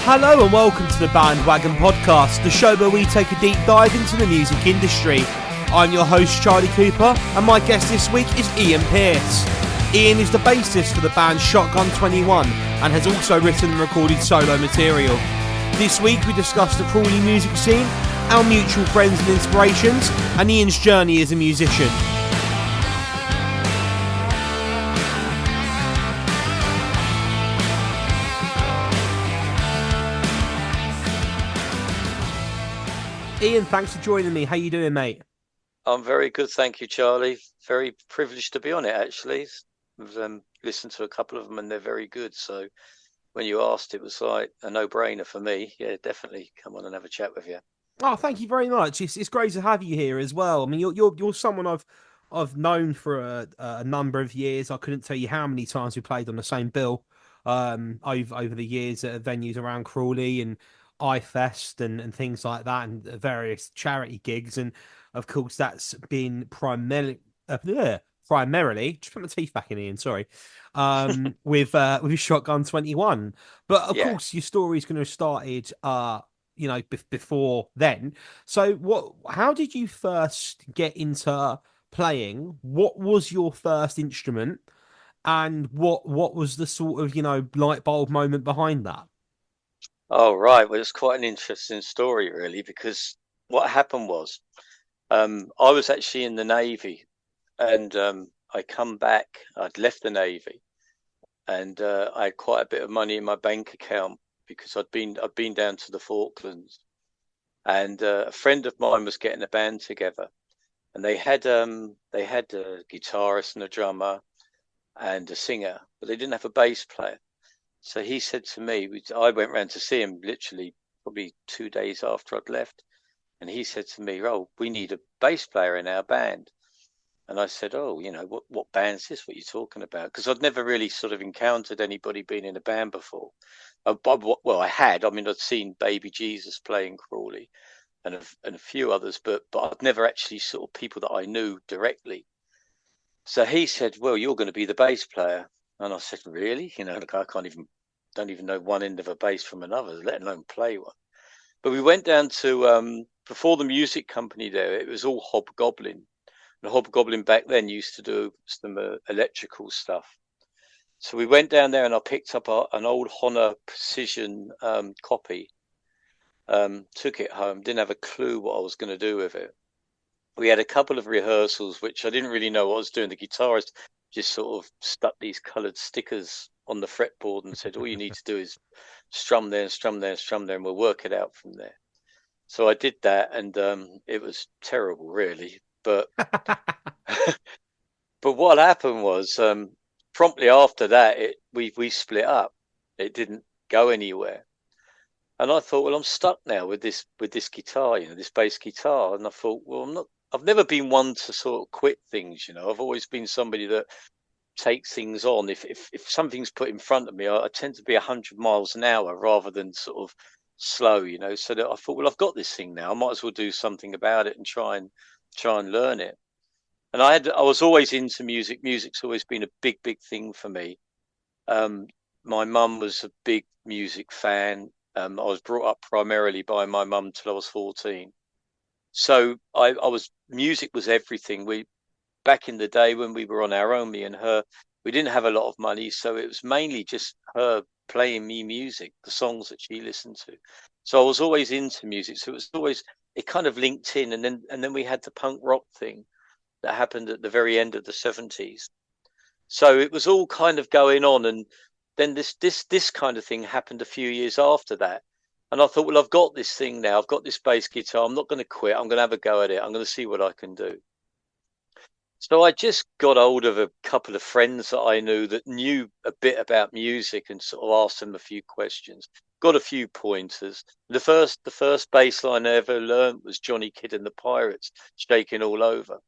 Hello and welcome to the Wagon podcast, the show where we take a deep dive into the music industry. I'm your host Charlie Cooper, and my guest this week is Ian Pearce. Ian is the bassist for the band Shotgun 21 and has also written and recorded solo material. This week we discuss the Crawley music scene, our mutual friends and inspirations, and Ian's journey as a musician. Ian, thanks for joining me. How you doing, mate? I'm very good, thank you, Charlie. Very privileged to be on it, actually. I've listened to a couple of them and they're very good. So when you asked, it was like a no-brainer for me. Yeah, definitely come on and have a chat with you. Oh, thank you very much. It's great to have you here as well. I mean, you're someone I've known for a number of years. I couldn't tell you how many times we played on the same bill over the years at venues around Crawley and iFest and things like that, and various charity gigs. And of course, that's been primarily just put my teeth back in, Ian. Sorry, with Shotgun 21. But of course, your story's going to have started, before then. So, how did you first get into playing? What was your first instrument, and what was the sort of light bulb moment behind that? Oh, right. Well, it's quite an interesting story, really, because what happened was I was actually in the Navy, and I come back. I'd left the Navy, and I had quite a bit of money in my bank account because I'd been down to the Falklands, and a friend of mine was getting a band together, and they had a guitarist and a drummer and a singer, but they didn't have a bass player. So he said to me, I went round to see him literally probably 2 days after I'd left. And he said to me, "Oh, we need a bass player in our band." And I said, "Oh, what band's this? What are you talking about?" Because I'd never really sort of encountered anybody being in a band before. Well, I had. I mean, I'd seen Baby Jesus playing Crawley and a few others, but I'd never actually sort of people that I knew directly. So he said, "Well, you're going to be the bass player." And I said, "Really? Look, I don't even know one end of a bass from another, let alone play one." But we went down to, before the music company there, it was all Hobgoblin. And Hobgoblin back then used to do some electrical stuff. So we went down there and I picked up an old Honor Precision copy, took it home, didn't have a clue what I was going to do with it. We had a couple of rehearsals, which I didn't really know what I was doing. The guitarist just sort of stuck these coloured stickers on the fretboard and said, "All you need to do is strum there and strum there and strum there, and we'll work it out from there." So I did that, and it was terrible, really. But but what happened was promptly after that, we split up. It didn't go anywhere, and I thought, well, I'm stuck now with this guitar, this bass guitar. And I thought, well, I've never been one to sort of quit things. I've always been somebody that takes things on. If something's put in front of me, I tend to be 100 miles an hour rather than sort of slow, so that I thought, well, I've got this thing now, I might as well do something about it and try and learn it. And I was always into music. Music's always been a big thing for me. My mum was a big music fan. I was brought up primarily by my mum till I was 14. So music was everything. Back in the day when we were on our own, me and her, we didn't have a lot of money, so it was mainly just her playing me music, the songs that she listened to. So I was always into music. So it kind of linked in, and then we had the punk rock thing that happened at the very end of the 70s. So it was all kind of going on, and then this kind of thing happened a few years after that. And I thought, well, I've got this thing now. I've got this bass guitar. I'm not going to quit. I'm going to have a go at it. I'm going to see what I can do. So I just got hold of a couple of friends that I knew that knew a bit about music and sort of asked them a few questions. Got a few pointers. The first bass line I ever learned was Johnny Kidd and the Pirates, Shaking All Over.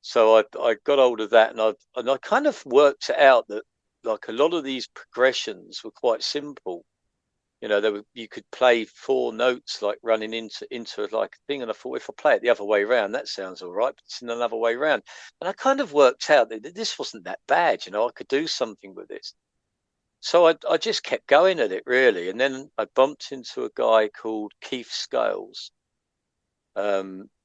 So I got hold of that, and I kind of worked it out that like a lot of these progressions were quite simple. You could play 4 notes like running into like a thing, and I thought, if I play it the other way around, that sounds all right, but it's in another way around. And I kind of worked out that this wasn't that bad. I could do something with this. So I just kept going at it really, and then I bumped into a guy called Keith Scales.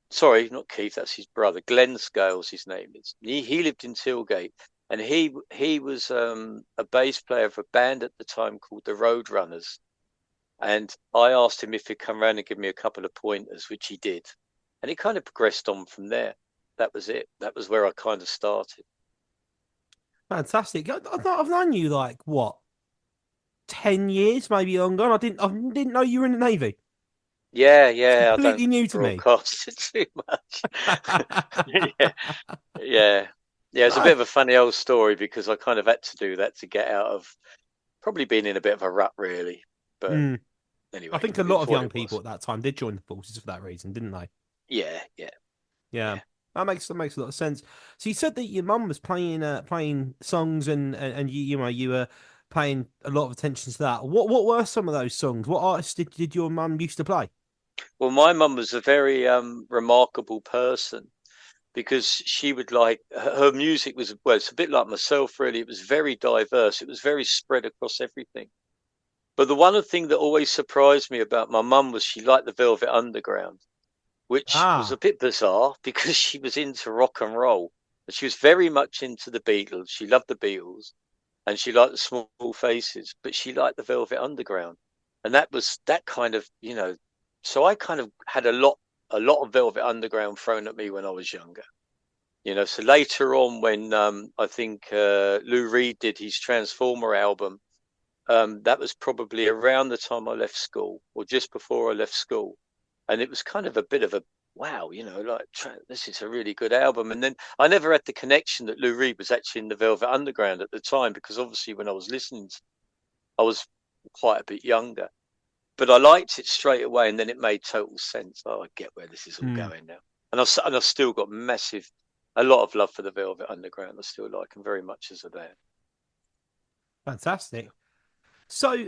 Sorry, not Keith, that's his brother. Glenn Scales, his name is. He lived in Tilgate, and he was a bass player of a band at the time called the Roadrunners. And I asked him if he'd come round and give me a couple of pointers, which he did. And it kind of progressed on from there. That was it. That was where I kind of started. Fantastic. I've known you like what, 10 years, maybe longer. And I didn't know you were in the Navy. Yeah, It's yeah. I don't completely new to me. broadcast it too much. Yeah, yeah, yeah. It's a bit No. of a funny old story because I kind of had to do that to get out of probably being in a bit of a rut, really. But Mm. I anyway, think a it lot was of what young it people was. at that time did join the forces for that reason, didn't they? Yeah, yeah, Yeah. yeah. That makes a lot of sense. So you said that your mum was playing songs and you were paying a lot of attention to that. What were some of those songs? What artists did your mum used to play? Well, my mum was a very remarkable person because she would like her music was well, it's a bit like myself, really. It was very diverse. It was very spread across everything. But the one thing that always surprised me about my mum was she liked the Velvet Underground, which was a Ah, bit bizarre because she was into rock and roll. And she was very much into the Beatles. She loved the Beatles and she liked the Small Faces, but she liked the Velvet Underground. And that was that kind of, so I kind of had a lot of Velvet Underground thrown at me when I was younger. So later on when I think Lou Reed did his Transformer album, that was probably around the time I left school or just before I left school. And it was kind of a bit of a wow, like this is a really good album. And then I never had the connection that Lou Reed was actually in the Velvet Underground at the time because obviously when I was listening, I was quite a bit younger. But I liked it straight away, and then it made total sense. Oh, I get where this is all hmm, going now. And I've still got a lot of love for the Velvet Underground. I still like them very much as a band. fantastic. So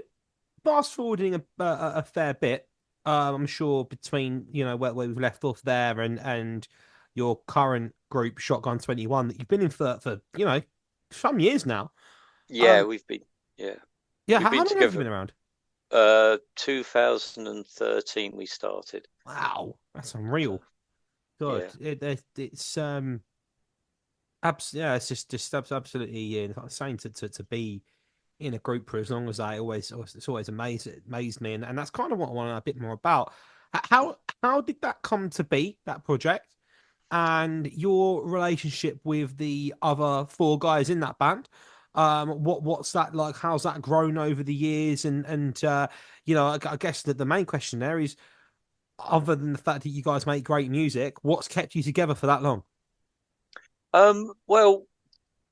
fast forwarding a fair bit, I'm sure between where we've left off there and your current group Shotgun 21 that you've been in for some years now. Yeah, Um, yeah yeah, we've how been long have you together. been around? 2013 we started. Wow, that's So unreal. God, yeah, it's yeah, it's just absolutely like I was saying to be in a group for as long as it's always amazed me, and that's kind of what I want to know a bit more about. How did that come to be, that project, and your relationship with the other four guys in that band? What's that like? How's that grown over the years? I guess that the main question there is, other than the fact that you guys make great music, what's kept you together for that long? well,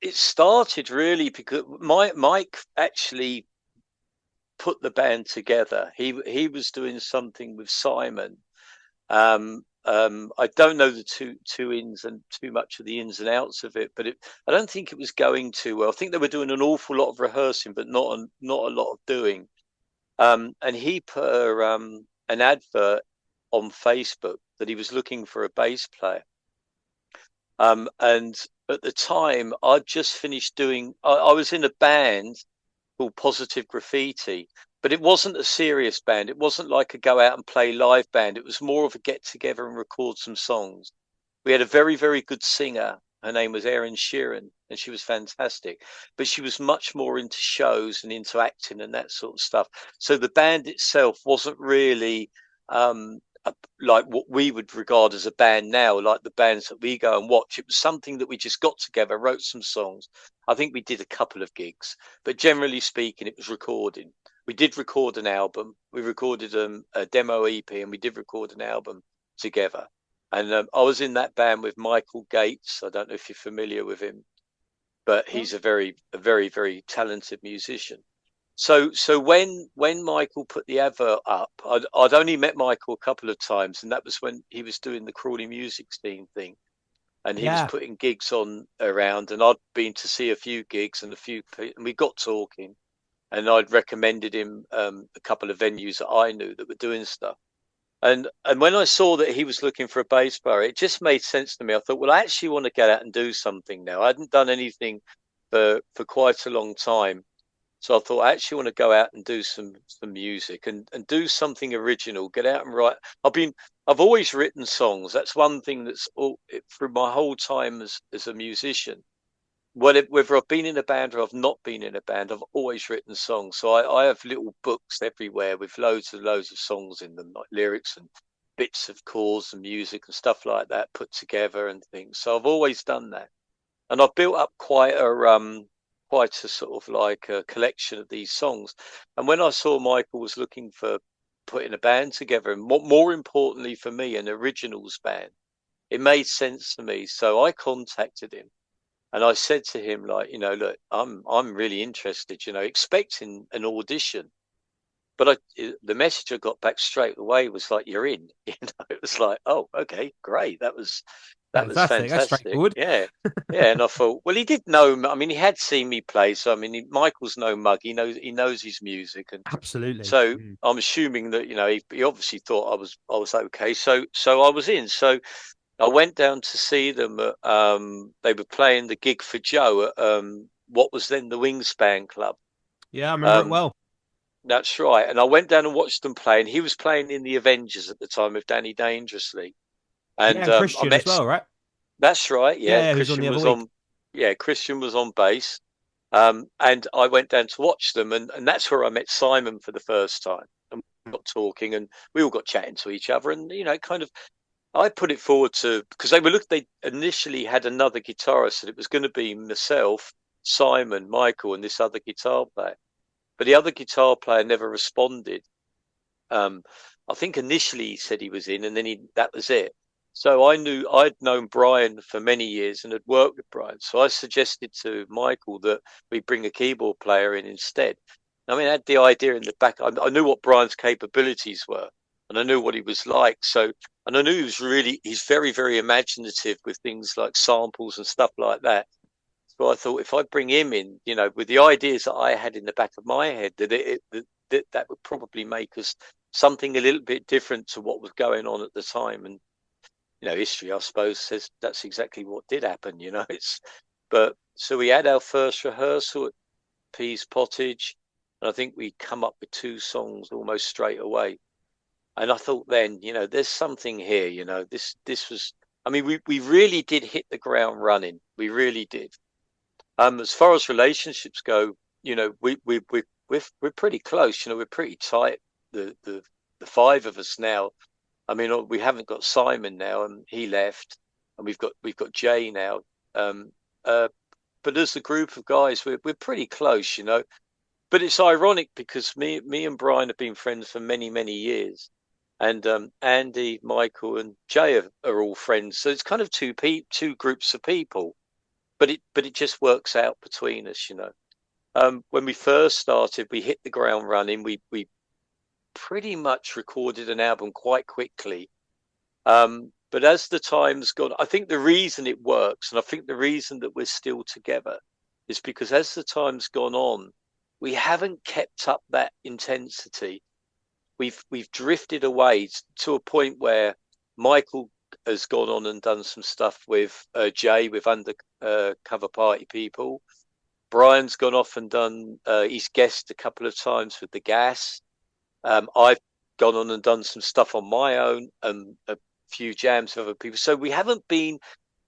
it started really because Mike actually put the band together. He was doing something with Simon. I don't know the two ins and too much of the ins and outs of it, but I don't think it was going too well. I think they were doing an awful lot of rehearsing, but not a lot of doing. And he put an advert on Facebook that he was looking for a bass player. And at the time, I'd just finished doing. I was in a band called Positive Graffiti, but it wasn't a serious band. It wasn't like a go out and play live band. It was more of a get together and record some songs. We had a very, very good singer. Her name was Erin Sheeran, and she was fantastic. But she was much more into shows and into acting and that sort of stuff. So the band itself wasn't really like what we would regard as a band now, like the bands that we go and watch. It was something that we just got together, wrote some songs. I think we did a couple of gigs, but generally speaking, it was recording. We did record an album. We recorded a demo EP, and we did record an album together. And I was in that band with Michael Gates. I don't know if you're familiar with him, but he's a very, very talented musician. So when Michael put the advert up, I'd only met Michael a couple of times, and that was when he was doing the Crawley music scene thing, and he was Yeah. putting gigs on around, and I'd been to see a few gigs and and we got talking, and I'd recommended him a couple of venues that I knew that were doing stuff. And when I saw that he was looking for a bass player, it just made sense to me. I thought, well, I actually want to get out and do something now. I hadn't done anything for quite a long time. So I thought I actually want to go out and do some music and do something original. Get out and write. I've always written songs. That's one thing that's all through my whole time as a musician. Whether I've been in a band or I've not been in a band, I've always written songs. So I have little books everywhere with loads and loads of songs in them, like lyrics and bits of chords and music and stuff like that put together and things. So I've always done that, and I've built up quite a sort of like a collection of these songs. And when I saw Michael was looking for putting a band together, and more importantly for me, an originals band, it made sense to me. So I contacted him and I said to him, like, look, I'm really interested, expecting an audition. But the message I got back straight away was like, "You're in." It was like, "Oh, okay, great. That was Fantastic. That's fantastic." straightforward. Yeah, yeah. And I thought, well, he did know. I mean, he had seen me play, so I mean, Michael's no mug. He knows his music, and Absolutely. so I'm assuming that he obviously thought I was okay. So I was in. So I went down to see them. They were playing the gig for Joe at what was then the Wingspan Club. Yeah, I remember it Um, well. that's right. And I went down and watched them play, and he was playing in the Avengers at the time with Danny Dangerously. Yeah, And and I Christian as met. well, right? That's right. Yeah, Yeah, who's on the Christian other was week. on. Yeah, Christian was on bass. And I went down to watch them, and that's where I met Simon for the first time. And we got talking, and we all got chatting to each other, and kind of. I put it forward to because they initially had another guitarist, and it was going to be myself, Simon, Michael, and this other guitar player. But the other guitar player never responded. Um, I think initially he said he was in, and then that was it. So I'd known Brian for many years and had worked with Brian. So I suggested to Michael that we bring a keyboard player in instead. I mean, I had the idea in the back. I knew what Brian's capabilities were, and I knew what he was like. So, and I knew he's very, very imaginative with things like samples and stuff like that. So I thought if I bring him in, with the ideas that I had in the back of my head, that would probably make us something a little bit different to what was going on at the time. And history, I suppose, says that's exactly what did happen. But so we had our first rehearsal at Pease Pottage, and I think we come up with two songs almost straight away. And I thought then, there's something here. This was. I mean, we really did hit the ground running. We really did. As far as relationships go, we're pretty close. We're pretty tight. The five of us now. I mean, we haven't got Simon now, and he left, and we've got Jay now. Um, uh, but as a group of guys, we're pretty close. But it's ironic because me and Brian have been friends for many many years, and Andy, Michael, and Jay are all friends. So it's kind of two groups of people, but it just works out between us. When we first started, we hit the ground running. We pretty much recorded an album quite quickly. But as the time's gone, I think the reason it works, and I think the reason that we're still together, is because as the time's gone on, we haven't kept up that intensity. We've drifted away to a point where Michael has gone on and done some stuff with Jay with Undercover Party People. Brian's gone off and done. He's guested a couple of times with the Gas. I've gone on and done some stuff on my own and a few jams with other people. So we haven't been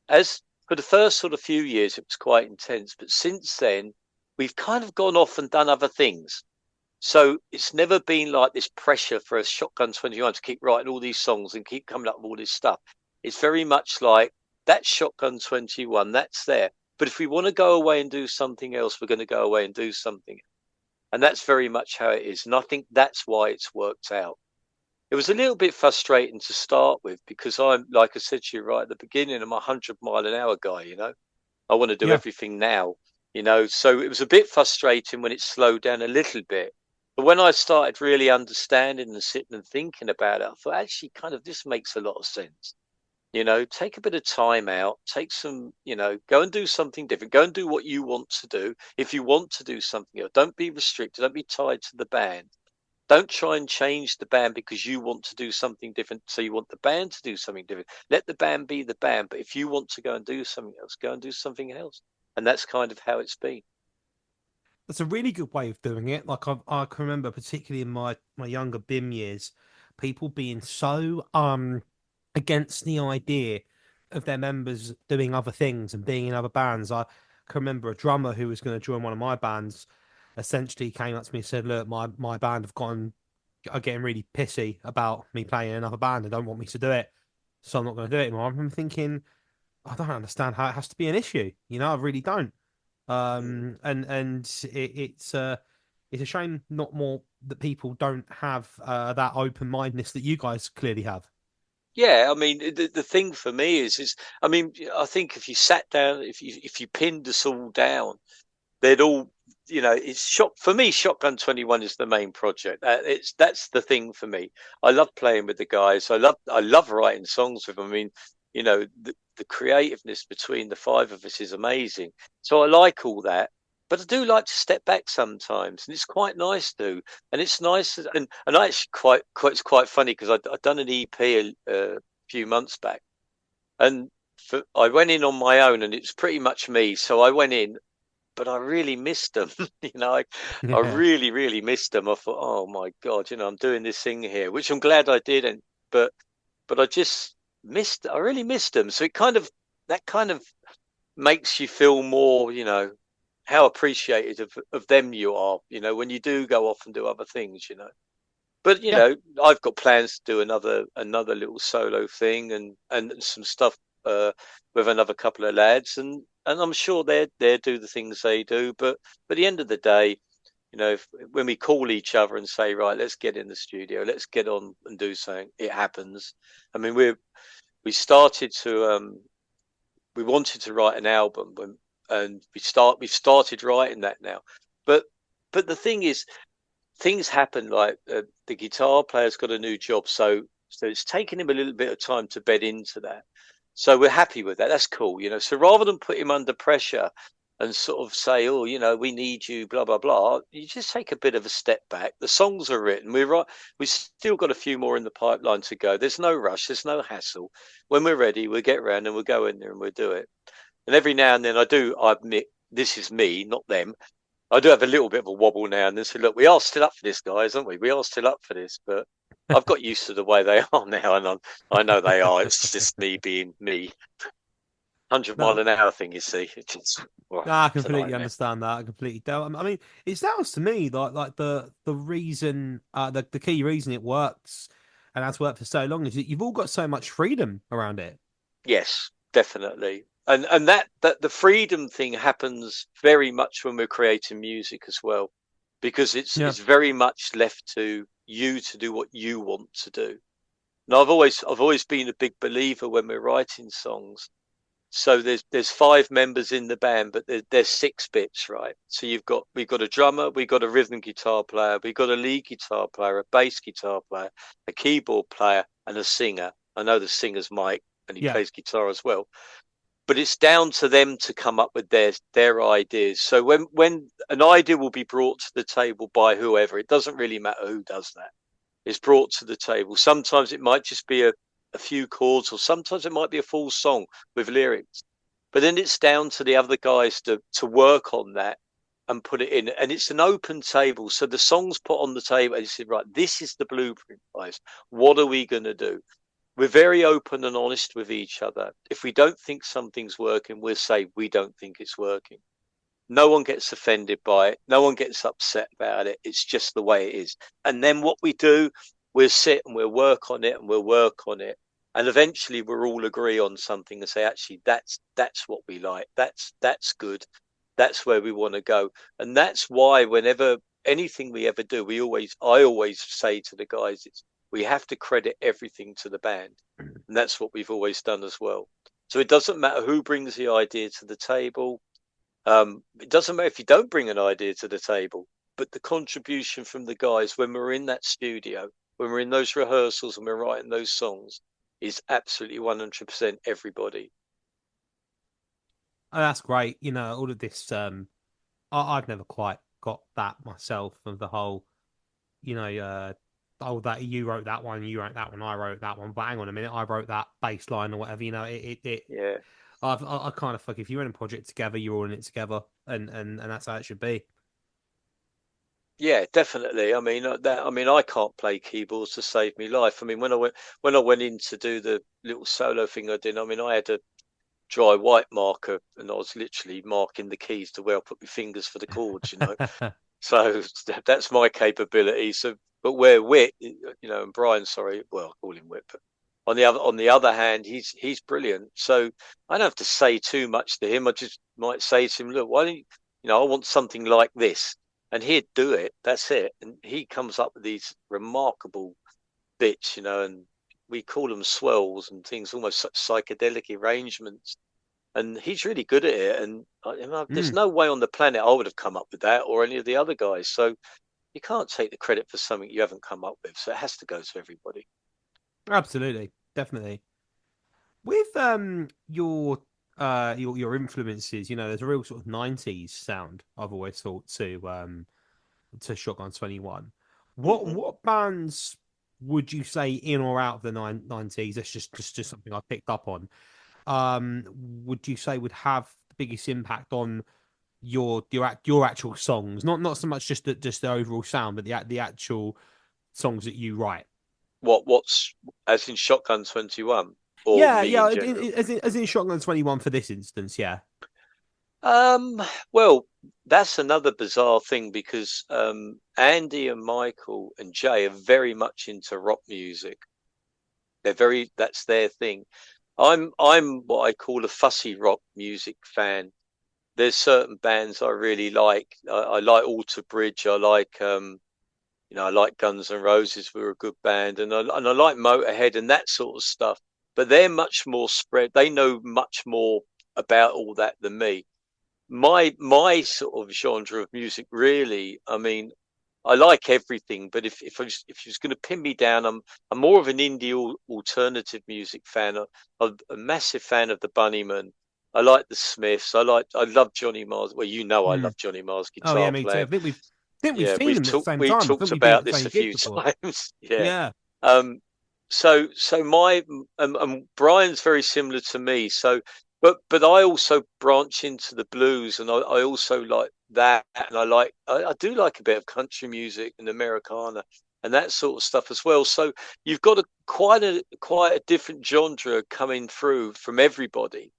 as for the first sort of few years, it was quite intense. But since then, we've kind of gone off and done other things. So it's never been like this pressure for a Shotgun 21 to keep writing all these songs and keep coming up with all this stuff. It's very much like that's Shotgun 21, that's there. But if we want to go away and do something else, we're going to go away and do something. And that's very much how it is. And I think that's why it's worked out. It was a little bit frustrating to start with because I'm, like I said to you right at the beginning, I'm a 100-mile-an-hour guy. I want to do Yeah. everything now, So it was a bit frustrating when it slowed down a little bit. But when I started really understanding and sitting and thinking about it, I thought actually kind of this makes a lot of sense. Take a bit of time out, take some, go and do something different. Go and do what you want to do. If you want to do something else, don't be restricted. Don't be tied to the band. Don't try and change the band because you want to do something different. So you want the band to do something different. Let the band be the band. But if you want to go and do something else, go and do something else. And that's kind of how it's been. that's a really good way of doing it. Like I can remember, particularly in my younger BIM years, people being so against the idea of their members doing other things and being in other bands. I can remember a drummer who was going to join one of my bands essentially came up to me and said, "Look, my band have gone are getting really pissy about me playing in another band. They don't want me to do it, so I'm not going to do it anymore." I'm thinking, I don't understand how it has to be an issue. I really don't. Mm. It's a shame not more that people don't have that open mindedness that you guys clearly have. Yeah, I mean, the thing for me is, I mean, I think if you sat down, if you pinned us all down, they'd all, it's for me. Shotgun 21 is the main project. That's the thing for me. I love playing with the guys. I love writing songs with them. I mean, the creativeness between the five of us is amazing. So I like all that. But I do like to step back sometimes, and it's quite nice to. And it's nice, and I actually it's quite funny because I'd done an EP a few months back, and I went in on my own, and it's pretty much me. So I went in, but I really missed them. I Yeah. really, really missed them. I thought, oh my God, I'm doing this thing here, which I'm glad I did. But, but I just I really missed them. So that kind of makes you feel more, how appreciated of them you are, when you do go off and do other things. But, Yeah. I've got plans to do another little solo thing and some stuff with another couple of lads, and I'm sure they do the things they do. But at the end of the day, when we call each other and say, right, let's get in the studio, let's get on and do something, it happens. I mean, we started to we wanted to write an album, and we've started writing that now. But the thing is, things happen. Like the guitar player's got a new job, so it's taken him a little bit of time to bed into that. So we're happy with that. That's cool. So rather than put him under pressure and sort of say, oh, we need you, blah blah blah, you just take a bit of a step back. The songs are written. We're right. We've still got a few more in the pipeline to go. There's no rush. There's no hassle. When we're ready, we'll get around and we'll go in there and we'll do it. And every now and then, I admit this is me, not them. I do have a little bit of a wobble now and then. So look, we are still up for this, guys, aren't we? We are still up for this, but I've got used to the way they are now, and I know they are. It's just me being me. 100 mile No, an hour thing, you see. no, I It's a completely nightmare. understand that. I completely do. I mean, it sounds to me like the reason, the key reason it works and has worked for so long is that you've all got so much freedom around it. Yes, definitely. And that the freedom thing happens very much when we're creating music as well, because Yeah. it's very much left to you to do what you want to do. Now, I've always been a big believer when we're writing songs. So there's five members in the band, but there's six bits, right? So we've got a drummer, we've got a rhythm guitar player, we've got a lead guitar player, a bass guitar player, a keyboard player, and a singer. I know the singer's Mike, and he Yeah. plays guitar as well. But it's down to them to come up with their ideas. So when an idea will be brought to the table by whoever, it doesn't really matter who does that. It's brought to the table. Sometimes it might just be a few chords, or sometimes it might be a full song with lyrics. But then it's down to the other guys to work on that and put it in. And it's an open table. So the song's put on the table and you say, right, this is the blueprint, guys. What are we going to do? We're very open and honest with each other. If we don't think something's working, we'll say we don't think it's working. No one gets offended by it. No one gets upset about it. It's just the way it is. And then what we do, we'll sit and we'll work on it and we'll work on it. And eventually we'll all agree on something and say, actually, that's what we like. That's good. That's where we want to go. And that's why whenever anything we ever do, I always say to the guys, we have to credit everything to the band. And that's what we've always done as well. So it doesn't matter who brings the idea to the table. It doesn't matter if you don't bring an idea to the table, but the contribution from the guys when we're in that studio, when we're in those rehearsals and we're writing those songs, is absolutely 100% everybody. Oh, that's great. All of this. I've never quite got that myself of the whole. Oh, that you wrote that one, you wrote that one, I wrote that one. But hang on a minute, I wrote that bass line or whatever. It Yeah, I kind of fuck if you're in a project together, you're all in it together, and that's how it should be. Yeah, definitely. I mean, I can't play keyboards to save me life. I mean, when I went in to do the little solo thing I did, I mean, I had a dry white marker, and I was literally marking the keys to where I put my fingers for the chords. So that's my capability. So, but where Whit, and Brian, sorry, well, I call him Whit, but on the other hand, he's brilliant. So I don't have to say too much to him. I just might say to him, look, why don't I want something like this, and he'd do it. That's it, and he comes up with these remarkable bits, and we call them swells and things, almost such psychedelic arrangements. And he's really good at it. And there's Mm, no way on the planet I would have come up with that or any of the other guys. So you can't take the credit for something you haven't come up with. So it has to go to everybody. absolutely, definitely. With your influences, there's a real sort of '90s sound. I've always thought to Shotgun 21. What Hmm. what bands would you say in or out of the '90s? That's just something I picked up on. Would you say would have the biggest impact on your actual songs? Not so much just the overall sound, but the actual songs that you write. What's as in Shotgun 21 or Yeah, me yeah. in general? As in Shotgun 21 for this instance, yeah. Well, that's another bizarre thing because Andy and Michael and Jay are very much into rock music. That's their thing. I'm what I call a fussy rock music fan. There's certain bands I really like. I like Alter Bridge. I like Guns N' Roses. We're a good band, and I like Motorhead and that sort of stuff. But they're much more spread. They know much more about all that than me. My sort of genre of music, really. I mean, I like everything, but if you was going to pin me down, I'm more of an indie alternative music fan. I'm a massive fan of the Bunnymen. I like the Smiths. I love Johnny Marr's. Well, I Hmm. love Johnny Marr's Oh yeah, guitar me too. playing. I think we've Yeah, seen them at the same we time. I think talked we've been at about the this same a gig few before. times. Yeah. Yeah. Um, so my Brian's very similar to me. So, but I also branch into the blues, and I also like that, and I do like a bit of country music and Americana and that sort of stuff as well. So you've got quite a different genre coming through from everybody.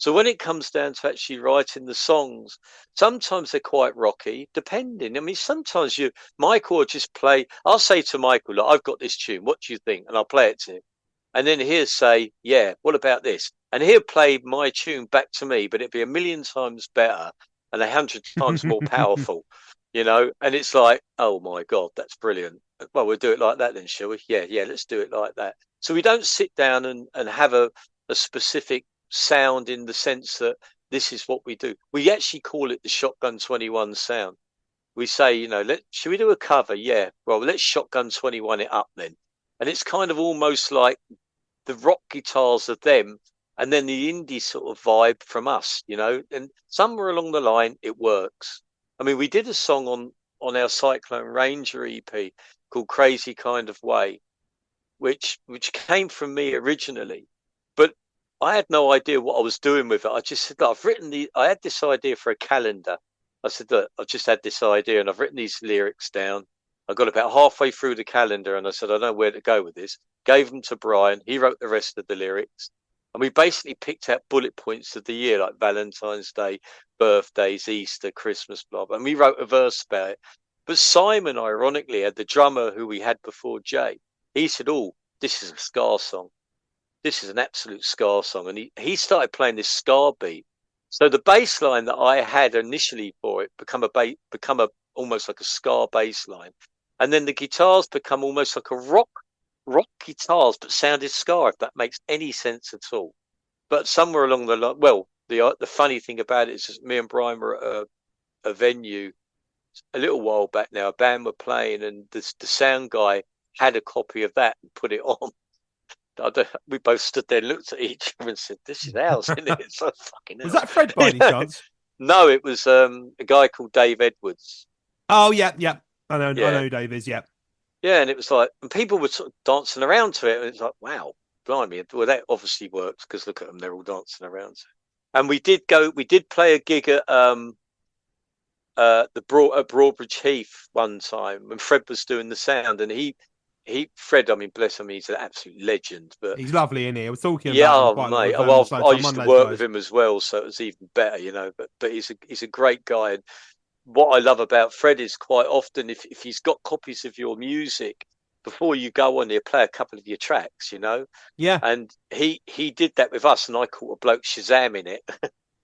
So when it comes down to actually writing the songs, sometimes they're quite rocky, depending. I mean, sometimes Michael will just play. I'll say to Michael, look, I've got this tune. What do you think? And I'll play it to him. And then he'll say, yeah, what about this? And he'll play my tune back to me, but it'd be a million times better and 100 times more powerful, And it's like, oh my God, that's brilliant. Well, we'll do it like that then, shall we? Yeah, yeah, let's do it like that. So we don't sit down and have a specific sound in the sense that this is what we do. We actually call it the Shotgun 21 sound. We say, should we do a cover? Yeah. Well, let's Shotgun 21 it up then. And it's kind of almost like the rock guitars of them and then the indie sort of vibe from us. And somewhere along the line, it works. I mean, we did a song on our Cyclone Ranger EP called Crazy Kind of Way, which came from me originally, but I had no idea what I was doing with it. I just said, look, I had this idea for a calendar. I said, look, I've just had this idea and I've written these lyrics down. I got about halfway through the calendar and I said, I don't know where to go with this. Gave them to Brian. He wrote the rest of the lyrics. And we basically picked out bullet points of the year, like Valentine's Day, birthdays, Easter, Christmas, blah, blah. And we wrote a verse about it. But Simon, ironically, had the drummer who we had before Jay. He said, oh, this is a ska song. This is an absolute ska song. And he started playing this ska beat. So the bass line that I had initially for it become a almost like a ska bass line. And then the guitars become almost like a rock guitars, but sounded ska, if that makes any sense at all. But somewhere along the line, well, the funny thing about it is just me and Brian were at a venue a little while back now. A band were playing, and the sound guy had a copy of that and put it on. We both stood there and looked at each other and said, "This is ours, isn't it?" It's so fucking Was ours. that Fred by any chance? No, it was a guy called Dave Edwards. Oh yeah, yeah. I Yeah, know Dave is, yeah. yeah, and it was like, and people were sort of dancing around to it, and it's like, wow, blimey. Well, that obviously works because look at them, they're all dancing around to it. And we did play a gig at at Broadbridge Heath one time when Fred was doing the sound, and Fred, I mean, bless him, he's an absolute legend. But He's lovely, isn't he? I was talking yeah, about him oh quite a lot mate, with well, Slow I Time used to Mondays work with guys. him as well, so it was even better, But he's a great guy, and what I love about Fred is quite often if he's got copies of your music, before you go on, he'll play a couple of your tracks. Yeah, And he did that with us, and I caught a bloke Shazam in it.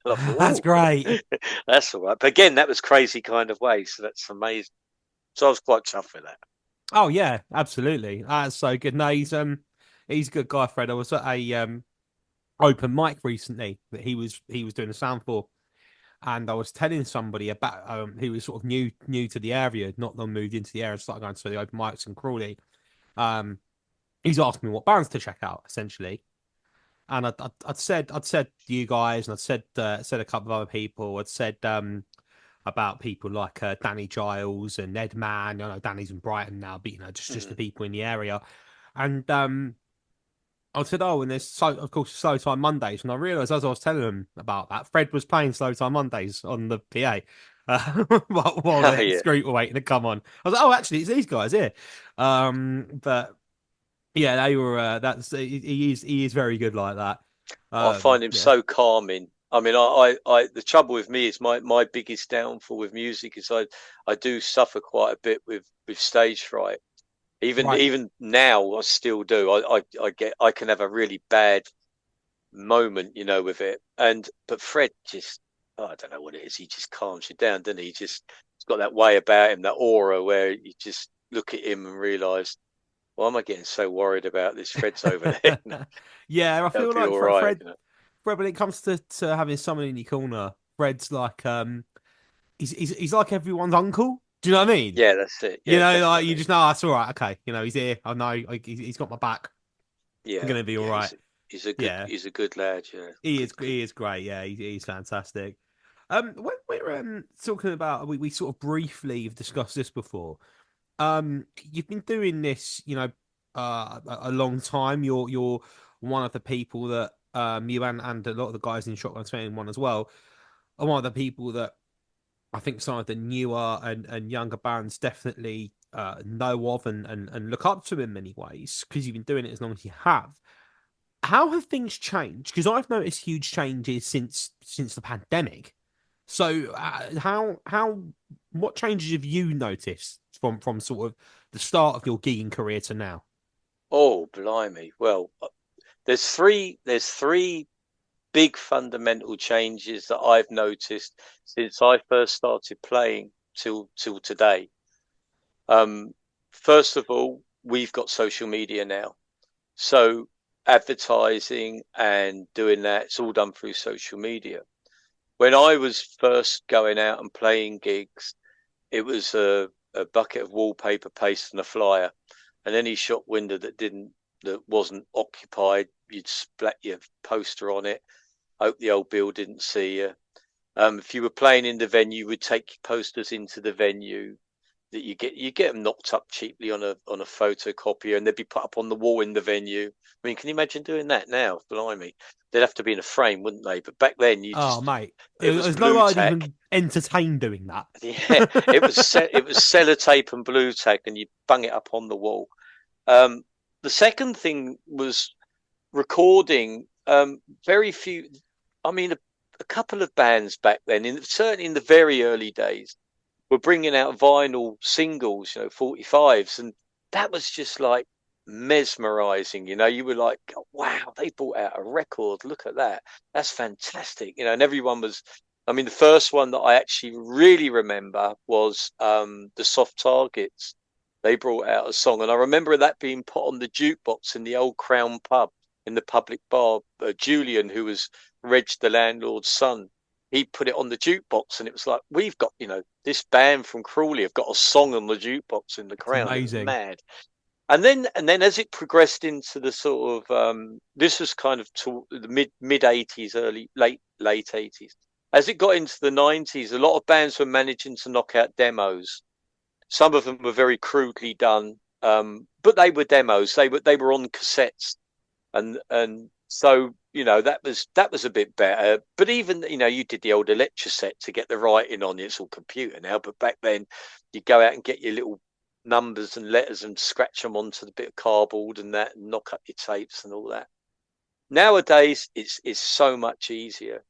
And I that's thought, great. oh, that's all right. But again, that was crazy kind of way, so that's amazing. So I was quite chuffed with that. Oh yeah, absolutely. That's so good. No, he's a good guy, Fred. I was at a open mic recently that he was doing a sound for, and I was telling somebody about who was sort of new to the area, not long moved into the area, started going to the open mics in Crawley. Um, he's asked me what bands to check out, essentially, and I'd said you guys, and I'd said a couple of other people. I'd said about people like Danny Giles and Ned Mann. I know Danny's in Brighton now, but just the Mm. people in the area, and I said, oh, and there's of course Slow Time Mondays, and I realised as I was telling them about that, Fred was playing Slow Time Mondays on the PA while Oh, the yeah. group were waiting to come on. I was like, oh, actually, it's these guys here. But yeah, they were. That's he is very good like that. I find him Yeah, so calming. I mean, the trouble with me is my biggest downfall with music is I do suffer quite a bit with stage fright. Even right. even now, I still do. I can have a really bad moment, with it. But Fred just, oh, I don't know what it is. He just calms you down, doesn't he? He's got that way about him, that aura where you just look at him and realise, why am I getting so worried about this? Fred's over there. Yeah, I That'll feel be like all right. Fred, when it comes to having someone in your corner, Fred's like he's like everyone's uncle. Do you know what I mean? Yeah, that's it. Yeah, Like you definitely. just know that's all right. Okay, he's here. I know like, he's got my back. I'm Yeah, gonna be all yeah. right. Yeah, He's a good lad. Yeah, he good, is good. he is great. Yeah, he's fantastic. When we're talking about we sort of briefly have discussed this before. You've been doing this, a long time. You're one of the people that you and a lot of the guys in Shotgun 21 as well are one of the people that I think some of the newer and younger bands definitely know of and look up to in many ways because you've been doing it as long as you have. How have things changed? Because I've noticed huge changes since the pandemic. So how what changes have you noticed from sort of the start of your gigging career to now? Oh, blimey. Well, there's three big fundamental changes that I've noticed since I first started playing till today. Um, First of all, we've got social media now. So advertising and doing that, it's all done through social media. When I was first going out and playing gigs, it was a bucket of wallpaper paste and a flyer, and any shop window that wasn't occupied, you'd splat your poster on it. Hope the old Bill didn't see you. If you were playing in the venue, you would take your posters into the venue. That you get them knocked up cheaply on a photocopier, and they'd be put up on the wall in the venue. I mean, can you imagine doing that now? Blimey, they'd have to be in a frame, wouldn't they? But back then, Oh mate, it was there's no blue way I'd tack. even entertain doing that. Yeah, it was sellotape and blue tack, and you bung it up on the wall. Um, the second thing was recording. Very few. I mean, a couple of bands back then, certainly in the very early days, were bringing out vinyl singles, 45s, and that was just like mesmerizing. You were like, wow, they brought out a record. Look at that. That's fantastic. And everyone was. I mean, the first one that I actually really remember was the Soft Targets. They brought out a song, and I remember that being put on the jukebox in the old Crown pub in the public bar. Julian, who was Reg the landlord's son, he put it on the jukebox, and it was like, we've got, this band from Crawley have got a song on the jukebox in the It's Crown. It was amazing. mad. And then as it progressed into the sort of this was kind of the mid 80s, early late 80s. As it got into the 90s, a lot of bands were managing to knock out demos. Some of them were very crudely done, but they were demos. They were on cassettes, and so that was a bit better. But even you did the old Electroset to get the writing on it. It's all computer now, but back then you go out and get your little numbers and letters and scratch them onto the bit of cardboard and that, and knock up your tapes and all that. Nowadays, it's so much easier.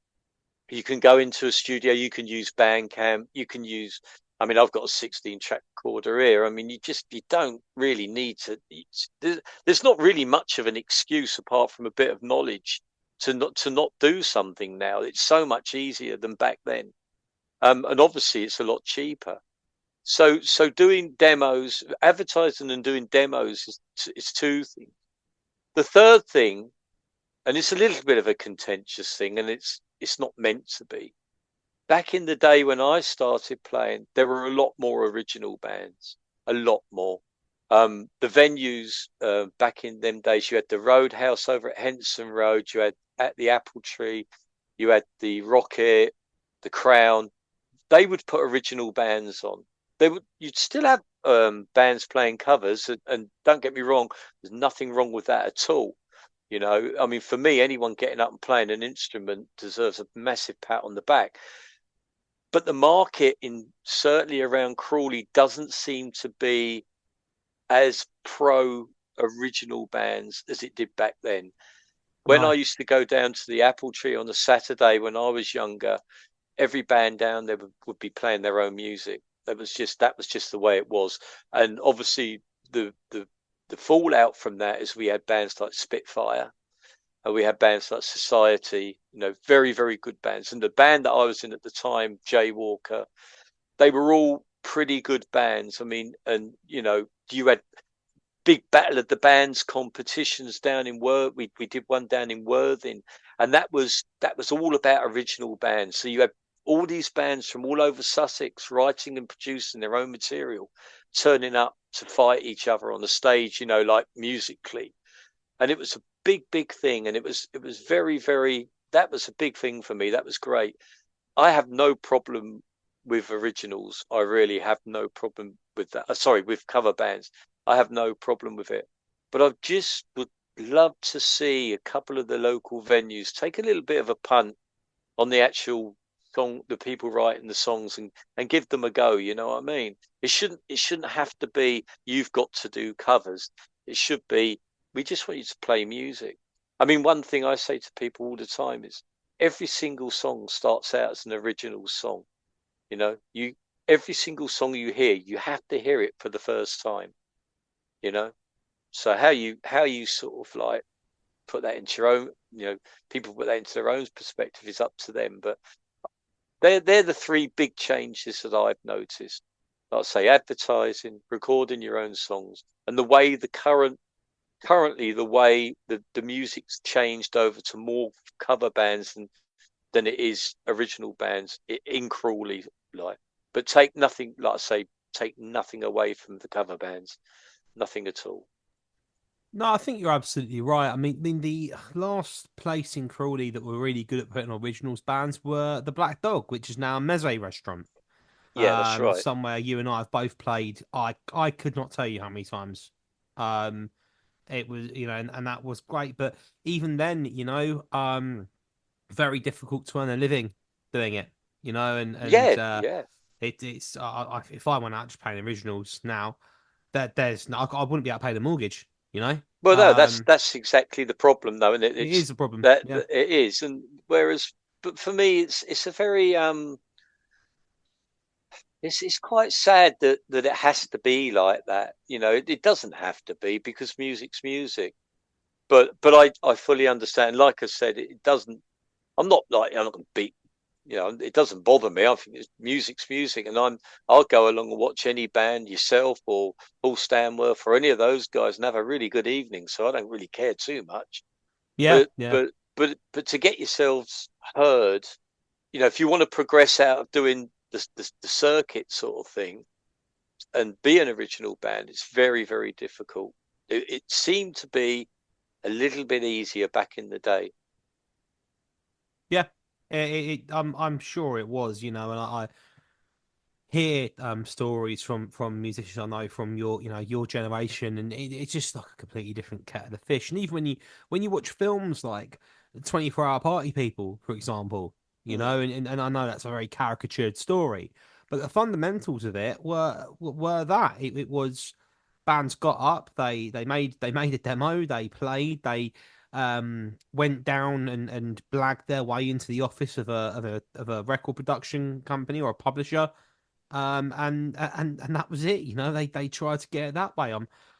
You can go into a studio, you can use Bandcamp, you can use. I mean, I've got a 16-track recorder here. I mean, you don't really need to. There's not really much of an excuse apart from a bit of knowledge to not do something now. It's so much easier than back then, and obviously it's a lot cheaper. So doing demos, advertising and doing demos is two things. The third thing, and it's a little bit of a contentious thing, and it's not meant to be. Back in the day when I started playing, there were a lot more original bands, a lot more. The venues back in them days, you had the Roadhouse over at Henson Road, you had at the Apple Tree, you had the Rocket, the Crown. They would put original bands on. You'd still have bands playing covers, and don't get me wrong, there's nothing wrong with that at all. I mean, for me, anyone getting up and playing an instrument deserves a massive pat on the back. But the market certainly around Crawley doesn't seem to be as pro original bands as it did back then. When I Right. used to go down to the Apple Tree on a Saturday when I was younger, every band down there would be playing their own music. That was just the way it was. And obviously the fallout from that is we had bands like Spitfire, and we had bands like Society, very, very good bands. And the band that I was in at the time, Jaywalker, they were all pretty good bands. I mean, and you had big Battle of the Bands competitions down in we did one down in Worthing, and that was all about original bands. So you had all these bands from all over Sussex writing and producing their own material, turning up to fight each other on the stage, like musically. And it was a big thing, and it was very, very. That was a big thing for me. That was great. I have no problem with originals. I really have no problem with that. Sorry, with cover bands. I have no problem with it. But I just would love to see a couple of the local venues take a little bit of a punt on the actual song, the people writing the songs, and give them a go. You know what I mean? It shouldn't have to be you've got to do covers. It should be we just want you to play music. I mean, one thing I say to people all the time is every single song starts out as an original song. Every single song you hear, you have to hear it for the first time. So how you sort of like put that into your own, people put that into their own perspective is up to them. But they're the three big changes that I've noticed. Like I say, advertising, recording your own songs, and the way currently the way the music's changed over to more cover bands than it is original bands in Crawley, like. But take nothing, like I say, take nothing away from the cover bands, nothing at all. No, I think you're absolutely right. I mean, the last place in Crawley that were really good at putting originals bands were the Black Dog, which is now a meze restaurant. Yeah, that's right. Somewhere you and I have both played. I could not tell you how many times. Um, it was, and that was great. But even then, very difficult to earn a living doing it. And Yeah, yeah. it's if I went out just playing originals now, there's no, I wouldn't be able to pay the mortgage. You know, Well, no, that's um, that's exactly the problem, though, and it it's is a problem. that Yeah. it is. And whereas, but for me, it's a very it's quite sad that it has to be like that. It doesn't have to be because music's music. But I fully understand. Like I said, it doesn't. I'm not going to beat. It doesn't bother me. I think music's music, and I'll go along and watch any band, yourself or Paul Stanworth or any of those guys, and have a really good evening. So I don't really care too much. Yeah, But yeah. but to get yourselves heard, if you want to progress out of doing the circuit sort of thing and be an original band, it's very, very difficult. It seemed to be a little bit easier back in the day. Yeah, I'm sure it was, and I hear stories from musicians I know from your generation, and it's just like a completely different kettle of fish. And even when you watch films like 24-hour party people, for example, you Mm. know, and I know that's a very caricatured story, but the fundamentals of it were that it was bands got up, they made a demo, they played, they went down and blagged their way into the office of a record production company or a publisher, and that was it. You know, they tried to get it that way.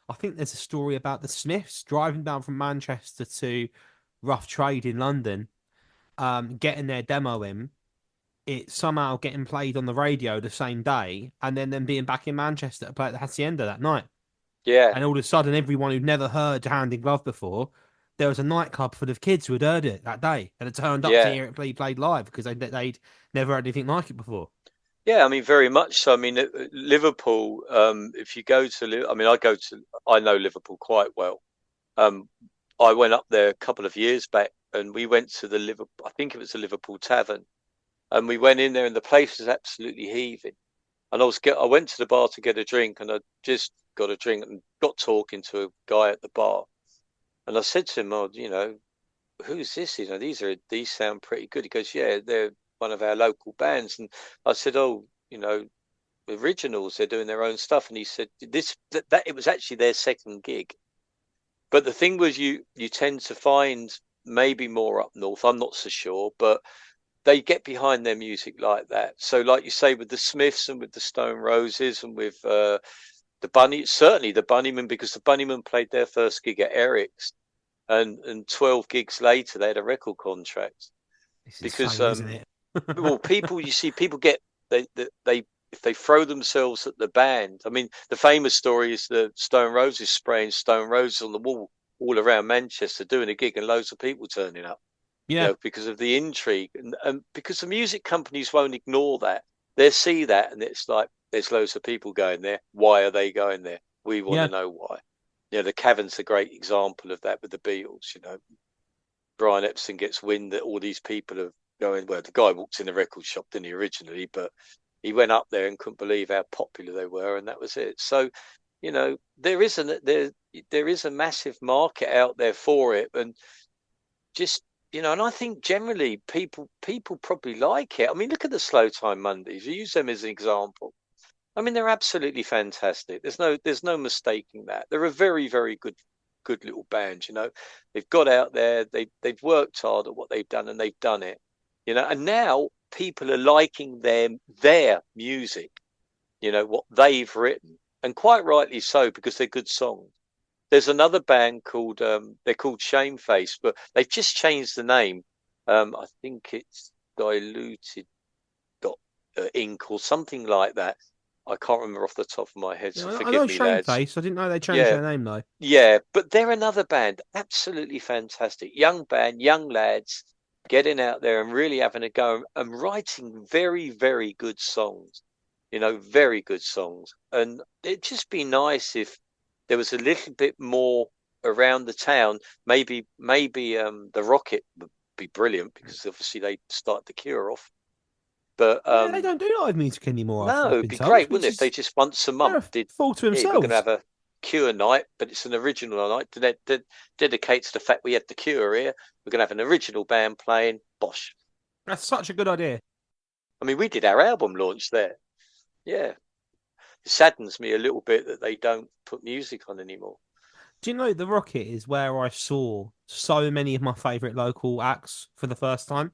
I think there's a story about the Smiths driving down from Manchester to Rough Trade in London, getting their demo in, it somehow getting played on the radio the same day, and then them being back in Manchester to play at the Hacienda that night. Yeah, And all of a sudden, everyone who'd never heard Hand in Glove before, there was a nightclub full of kids who had heard it that day and had turned up to yeah. hear it played live because they'd never heard anything like it before. Yeah, I mean, very much so. I mean, Liverpool. If you go to, I mean, I know Liverpool quite well. Um, I went up there a couple of years back, and we went to the Liverpool. I think it was the Liverpool Tavern, and we went in there, and the place was absolutely heaving. And I went to the bar to get a drink, and I just got a drink and got talking to a guy at the bar, and I said to him, "Oh, who's this? These sound pretty good." He goes, "Yeah, they're one of our local bands." And I said, "Oh, originals, they're doing their own stuff." And he said that it was actually their second gig. But the thing was, you tend to find maybe more up north, I'm not so sure, but they get behind their music like that. So like you say, with the Smiths and with the Stone Roses and with the Bunny, certainly the Bunnymen, because the Bunnymen played their first gig at Eric's, and 12 gigs later they had a record contract. It's Because insane, isn't it? well, people get they if they throw themselves at the band. I mean, the famous story is the Stone Roses spraying Stone Roses on the wall all around Manchester doing a gig and loads of people turning up, Yeah, because of the intrigue, and because the music companies won't ignore that. They see that, and it's like there's loads of people going there. Why are they going there? We want to yeah, know why. The Cavern's a great example of that with the Beatles. Brian Epstein gets wind that all these people are going. Well, the guy walked in the record shop, didn't he, originally? But he went up there and couldn't believe how popular they were, and that was it. So, there is a massive market out there for it, and just and I think generally people probably like it. I mean, look at the Slow Time Mondays. You use them as an example. I mean, they're absolutely fantastic. There's no mistaking that. They're a very, very good little band. They've got out there. They've worked hard at what they've done, and they've done it. And now people are liking their music. What they've written, and quite rightly so, because they're good songs. There's another band called they're called Shameface, but they've just changed the name. I think it's Diluted Dot Ink or something like that. I can't remember off the top of my head, yeah. so I forgive know me, lads. Shameface. I didn't know they changed Yeah, their name though. yeah, but they're another band, absolutely fantastic. Young band, young lads getting out there and really having a go and writing very, very good songs, very good songs. And it'd just be nice if there was a little bit more around the town. Maybe the Rocket would be brilliant because obviously they start the Cure off. But Yeah, they don't do live music anymore. no, I've it'd been be told, great, wouldn't which it, if they is just once a they're month a did, fault to hey, we're going to themselves. have a Cure night, but it's an original night dedicated to the fact we had the Cure here. We're going to have an original band playing. Bosh. That's such a good idea. I mean, we did our album launch there. Yeah. It saddens me a little bit that they don't put music on anymore. Do you know the Rocket is where I saw so many of my favourite local acts for the first time?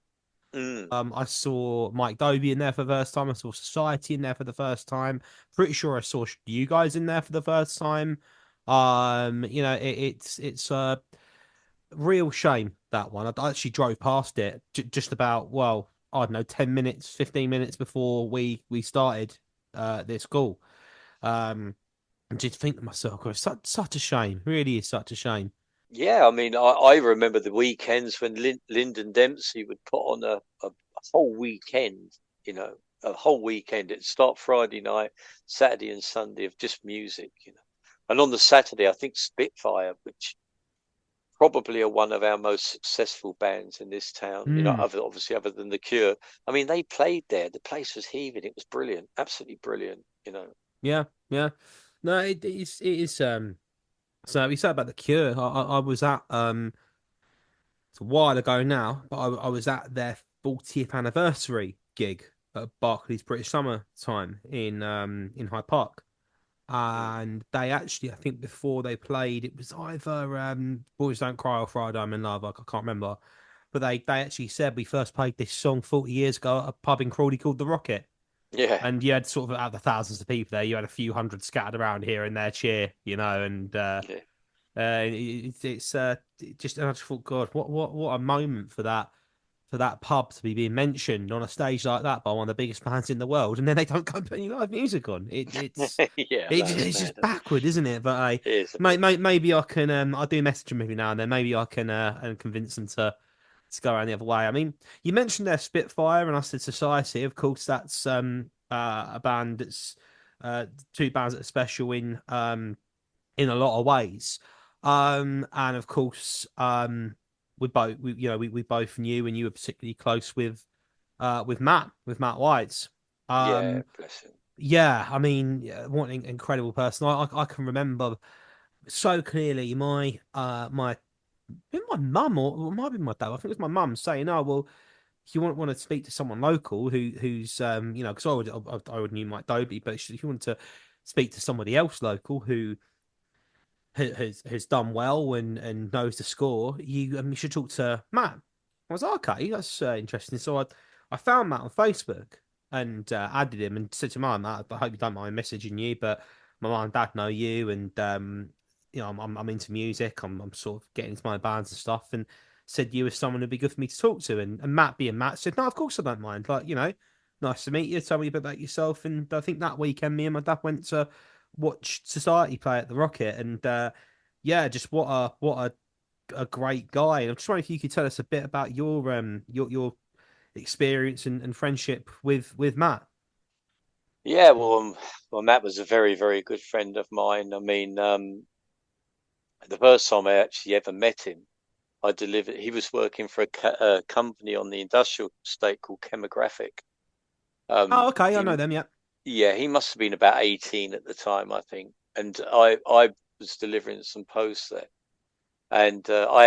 Mm. I saw Mike Dobie in there for the first time. I saw Society in there for the first time. Pretty sure I saw you guys in there for the first time. It's a real shame that one. I actually drove past it just about, well, I don't know, 10 minutes, 15 minutes before we started this call. And just think to myself, "God, it's such a shame. Really is such a shame." Yeah, I mean, I remember the weekends when Lyndon Dempsey would put on a whole weekend, a whole weekend. It'd start Friday night, Saturday and Sunday of just music. And on the Saturday, I think Spitfire, which probably are one of our most successful bands in this town, Mm, obviously other than The Cure. I mean, they played there. The place was heaving. It was brilliant, absolutely brilliant. yeah, yeah. No, it is. So we said about the Cure. I was at It's a while ago now, but I was at their 40th anniversary gig at Barclays British Summer Time in Hyde Park. Mm. And they actually, I think before they played, it was either Boys Don't Cry or Friday I'm in Love. I can't remember. But they actually said we first played this song 40 years ago at a pub in Crawley called The Rocket. Yeah, And you had sort of out of the thousands of people there, you had a few hundred scattered around here and there cheer, and yeah, just and I just thought, God, what a moment for that pub to be being mentioned on a stage like that by one of the biggest bands in the world, and then they don't come put any live music on. yeah. No, it's It's mad. just backward, isn't it? But It is a bit. maybe I can I do message them every now and then. Maybe I can and convince them to go around the other way. I mean, you mentioned their Spitfire and I said Society. Of course, that's a band that's two bands that are special in a lot of ways. And of course, we both knew, and you were particularly close with Matt White. Yeah, Um, bless him. yeah, I mean, yeah, what an incredible person. I can remember so clearly my mum or it might have been my dad. I think it was my mum saying, "Oh well, if you want to speak to someone local who's because I already knew Mike Doby, but if you want to speak to somebody else local who has done well and knows the score, you should talk to Matt." I was like, okay, that's interesting. So I found Matt on Facebook and added him and said to him, Matt, I hope you don't mind messaging you, but my mum and dad know you, and I'm into music. I'm sort of getting into my bands and stuff, and said you were someone who'd be good for me to talk to. And Matt, being Matt, said, no, of course I don't mind. Like, nice to meet you. Tell me a bit about yourself. And I think that weekend, me and my dad went to watch Society play at the Rocket, and yeah, just what a great guy. And I'm just wondering if you could tell us a bit about your experience and friendship with Matt. Yeah, well, Matt was a very, very good friend of mine. I mean, the first time I actually ever met him, I delivered. He was working for a company on the industrial estate called Chemographic. Oh, okay, I He, know them. Yeah. yeah, he must have been about 18 at the time, I think, and I was delivering some posts there, and I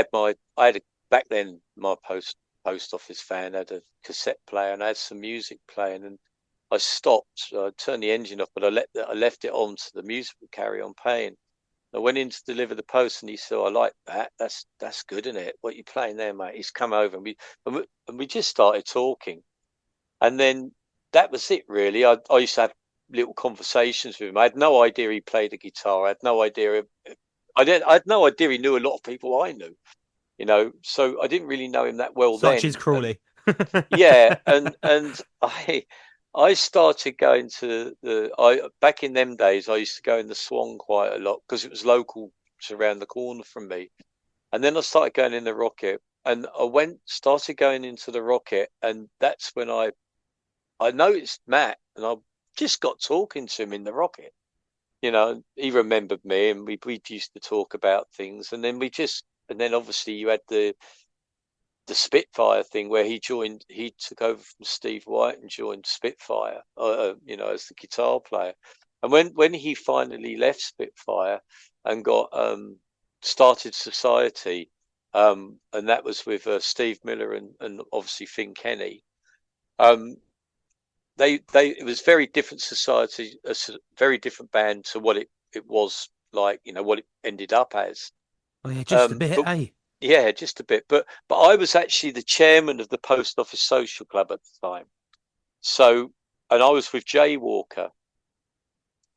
had a, back then my post office van had a cassette player, and I had some music playing, and I stopped. I turned the engine off, but I left it on so the music would carry on playing. I went in to deliver the post, and he said, "I like that. That's good, isn't it? What are you playing there, mate?" He's come over, and we just started talking, and then that was it, really. I used to have little conversations with him. I had no idea he played the guitar. I had no idea. I had no idea he knew a lot of people I knew. So I didn't really know him that well Such is then. And Crawley. yeah, and I started going to I back in them days. I used to go in the Swan quite a lot because it was local to around the corner from me. And then I started going in the Rocket, and started going into the Rocket, and that's when I noticed Matt, and I just got talking to him in the Rocket. He remembered me, and we used to talk about things, and then obviously you had the Spitfire thing where he took over from Steve White and joined Spitfire, as the guitar player. And when he finally left Spitfire and got started Society, and that was with Steve Miller and obviously Finn Kenny. Um, it was very different Society, very different band to what it was like, what it ended up as. Oh yeah, just a bit, But eh? yeah, just a bit. But I was actually the chairman of the Post Office Social Club at the time. So, and I was with Jay Walker,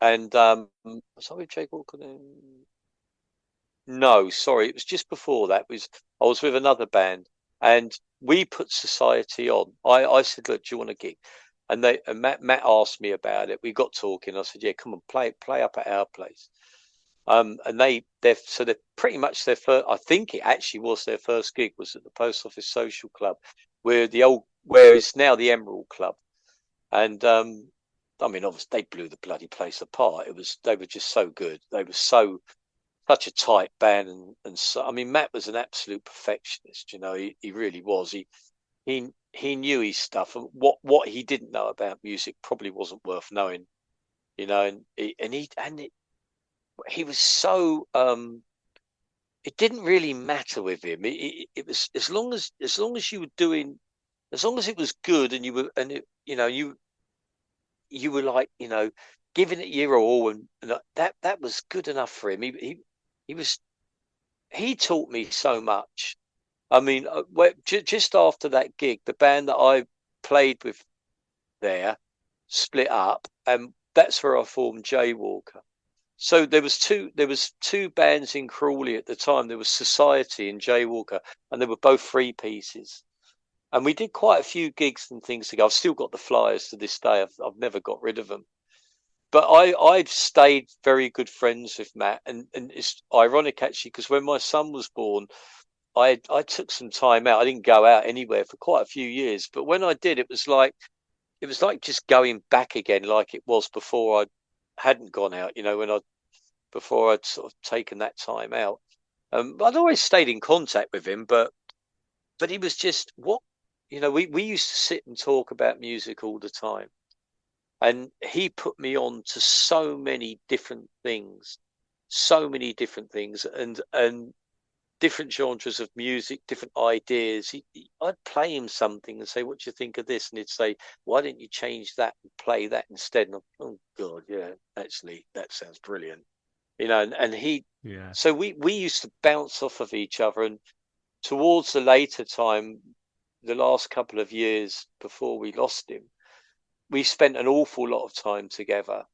and was I with Jay Walker then? No, sorry, it was just before that. I was with another band, and we put Society on. I said, "Look, do you want a gig?" And Matt asked me about it. We got talking. I said, "Yeah, come on, play up at our place." And they're pretty much their first. I think it actually was their first gig was at the Post Office Social Club, where it's now the Emerald Club. And I mean, obviously they blew the bloody place apart. They were just so good. They were such a tight band, and so I mean, Matt was an absolute perfectionist. He really was. He knew his stuff, and what he didn't know about music probably wasn't worth knowing. And he was so it didn't really matter with him. It was as long as you were doing, as long as it was good, and you were, and it, you were like, giving it your all, and that was good enough for him. He was he taught me so much. I mean, just after that gig, the band that I played with there split up, and that's where I formed Jaywalker. So there was two bands in Crawley at the time. There was Society and Jaywalker, and they were both three pieces. And we did quite a few gigs and things together. I've still got the flyers to this day. I've never got rid of them. But I've stayed very good friends with Matt, and it's ironic actually because when my son was born, I took some time out. I didn't go out anywhere for quite a few years, but when I did, it was like just going back again, like it was before I hadn't gone out. When I before I'd sort of taken that time out. I'd always stayed in contact with him, but he was just what we used to sit and talk about music all the time, and he put me on to so many different things, and different genres of music, different ideas. I'd play him something and say, "What do you think of this?" And he'd say, "Why don't you change that and play that instead?" And oh God, yeah, actually, that sounds brilliant. And he, Yeah. so we used to bounce off of each other. And towards the later time, the last couple of years before we lost him, we spent an awful lot of time together.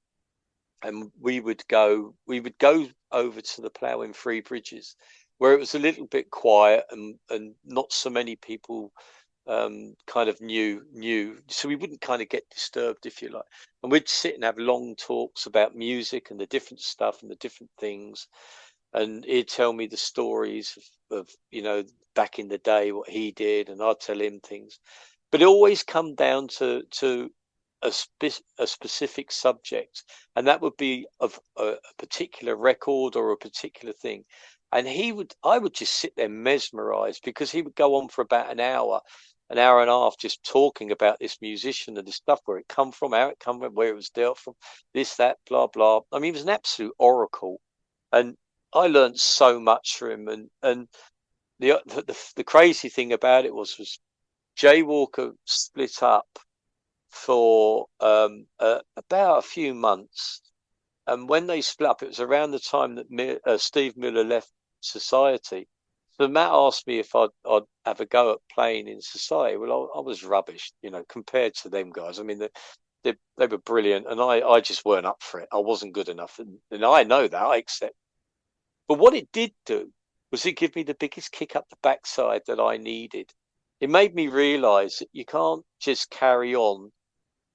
And we would go over to the Plough in Three Bridges, where it was a little bit quiet, and not so many people kind of knew, so we wouldn't kind of get disturbed, if you like. And we'd sit and have long talks about music and the different stuff and the different things. And he'd tell me the stories of back in the day, what he did, and I'd tell him things. But it always come down to a specific subject, and that would be of a particular record or a particular thing. And I would just sit there mesmerized, because he would go on for about an hour and a half, just talking about this musician and this stuff, where it come from, how it come from, where it was dealt from, this, that, blah, blah. I mean, he was an absolute oracle, and I learned so much from him. And the crazy thing about it was Jaywalker split up for about a few months. And when they split up, it was around the time that Steve Miller left Society. So Matt asked me if I'd have a go at playing in Society. Well, I was rubbish, compared to them guys. I mean, they were brilliant, and I just weren't up for it. I wasn't good enough, and I know that. I accept. But what it did do was it gave me the biggest kick up the backside that I needed. It made me realise that you can't just carry on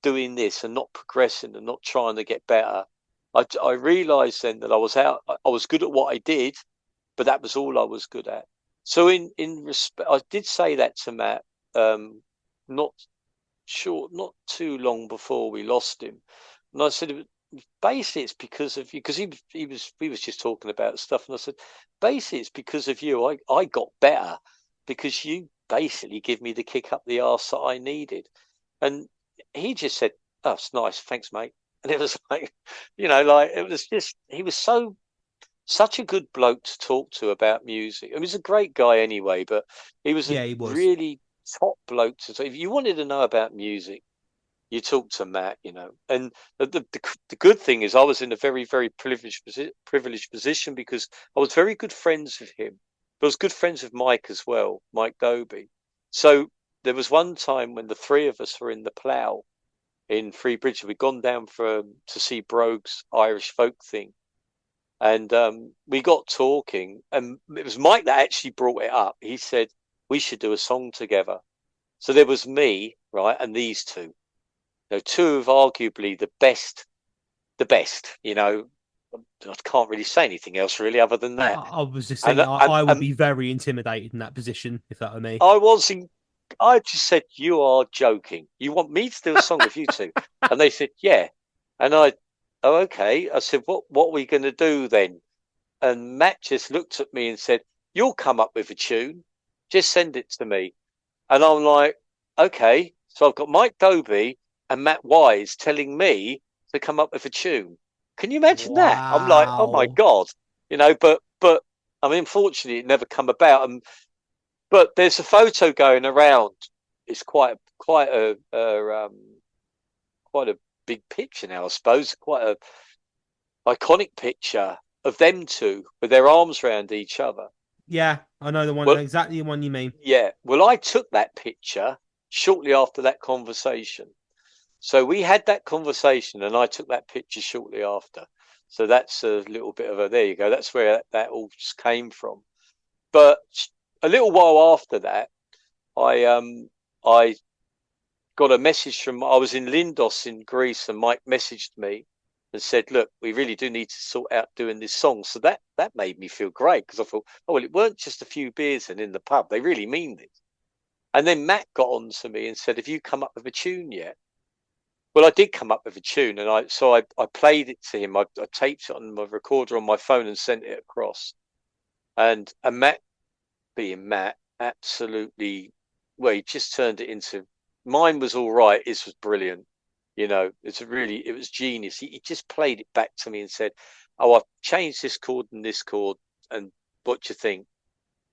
doing this and not progressing and not trying to get better. I realised then that I was good at what I did, but that was all I was good at. So in respect, I did say that to Matt, not too long before we lost him, and I said, basically it's because of you, because he was just talking about stuff, and I said, basically it's because of you. I got better because you basically give me the kick up the arse that I needed. And he just said, "Oh, it's nice, thanks, mate." And it was like, like it was just, he was such a good bloke to talk to about music. He was a great guy anyway, but he was a Yeah, he was. really top bloke to talk. If you wanted to know about music, you talk to Matt, And the good thing is I was in a very, very privileged position, because I was very good friends with him. But I was good friends with Mike as well, Mike Doby. So there was one time when the three of us were in the Plough in Three Bridges. We'd gone down to see Brogue's Irish folk thing. And we got talking, and it was Mike that actually brought it up. He said, we should do a song together. So there was me, right, and these two. Two of arguably the best. I can't really say anything else really other than that. I was just And thinking, I would and be very intimidated in that position if that were me. I just said, "You are joking. You want me to do a song with you two?" And they said, "Yeah." And oh, okay. I said, "What are we going to do then?" And Matt just looked at me and said, "You'll come up with a tune. Just send it to me." And I'm like, "Okay." So I've got Mike Doby and Matt Wise telling me to come up with a tune. Can you imagine that? I'm like, "Oh my Wow. God," but I mean, unfortunately, it never come about. But there's a photo going around. It's quite a big picture now, I suppose. Quite a iconic picture of them two with their arms around each other. Yeah, I know the one, Well, exactly the one you mean. yeah. Well, I took that picture shortly after that conversation. So we had that conversation, and I took that picture shortly after. So that's a little bit of a there you go. That's where that all came from. But a little while after that, I got a message from I was in Lindos in Greece, and Mike messaged me and said, "Look, we really do need to sort out doing this song." So that made me feel great because I thought, oh well, it weren't just a few beers and in the pub. They really mean this. And then Matt got on to me and said, "Have you come up with a tune yet?" Well, I did come up with a tune, and I played it to him. I taped it on my recorder on my phone and sent it across. And Matt, being Matt, absolutely, well, he just turned it into. Mine was all right. His was brilliant. It was genius. He just played it back to me and said, "Oh, I've changed this chord and this chord, and what do you think?"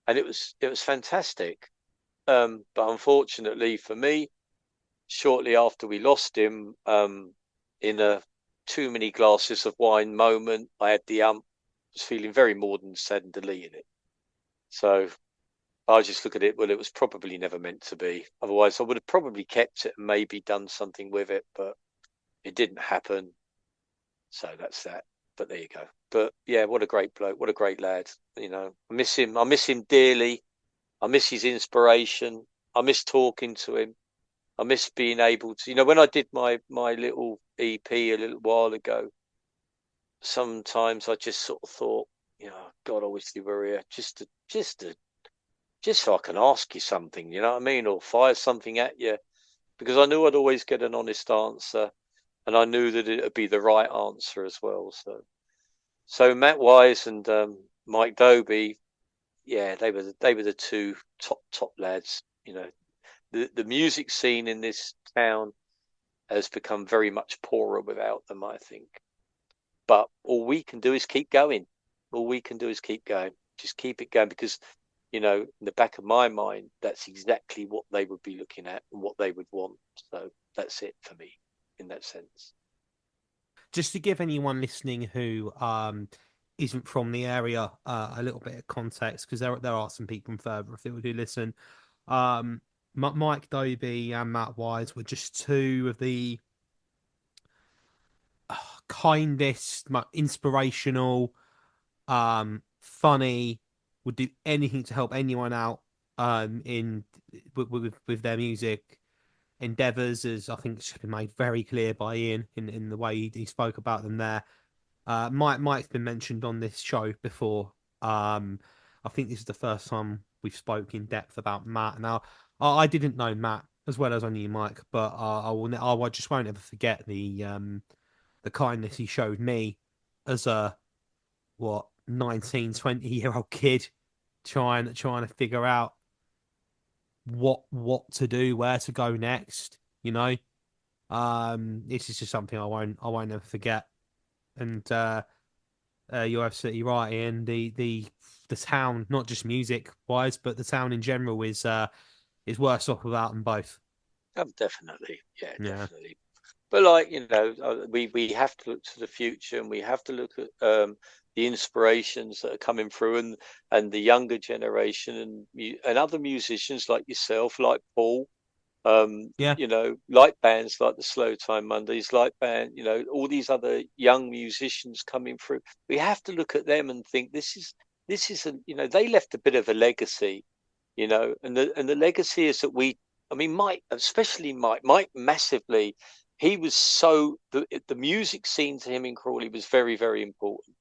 And it was fantastic. But unfortunately for me, shortly after we lost him, in a too many glasses of wine moment, I had was feeling very more than sad and deleting it. So I just look at it. Well, it was probably never meant to be. Otherwise, I would have probably kept it and maybe done something with it, but it didn't happen. So that's that. But there you go. But yeah, what a great bloke. What a great lad. I miss him. I miss him dearly. I miss his inspiration. I miss talking to him. I miss being able to, when I did my little EP a little while ago, sometimes I just sort of thought, God, I wish you were here just so I can ask you something, you know what I mean, or fire something at you, because I knew I'd always get an honest answer, and I knew that it would be the right answer as well. So Matt Wise and Mike Dobie, yeah, they were the two top lads. The music scene in this town has become very much poorer without them, I think. But all we can do is keep going. All we can do is keep going. Just keep it going because, in the back of my mind, that's exactly what they would be looking at and what they would want. So that's it for me in that sense. Just to give anyone listening who isn't from the area a little bit of context, because there are some people from further afield who listen. Mike Dobie and Matt Wise were just two of the kindest, inspirational, funny, would do anything to help anyone out in with their music endeavors, as I think it's been made very clear by Ian in the way he spoke about them there. Mike's been mentioned on this show before. I think this is the first time we've spoke in depth about Matt. Now, I didn't know Matt as well as I knew Mike, but I just won't ever forget the kindness he showed me as a 19, 20-year-old kid trying to figure out what to do, where to go next. This is just something I won't ever forget. And you're absolutely right, Ian. The town, not just music wise, but the town in general is worse off without them both. Oh, definitely, yeah, Yeah. definitely. But like we have to look to the future, and we have to look at the inspirations that are coming through, and the younger generation, and other musicians like yourself, like Paul, Yeah. like bands like the Slow Time Mondays, like all these other young musicians coming through. We have to look at them and think this is they left a bit of a legacy, and the legacy is that I mean, Mike, especially Mike massively. He was the music scene to him in Crawley was very, very important.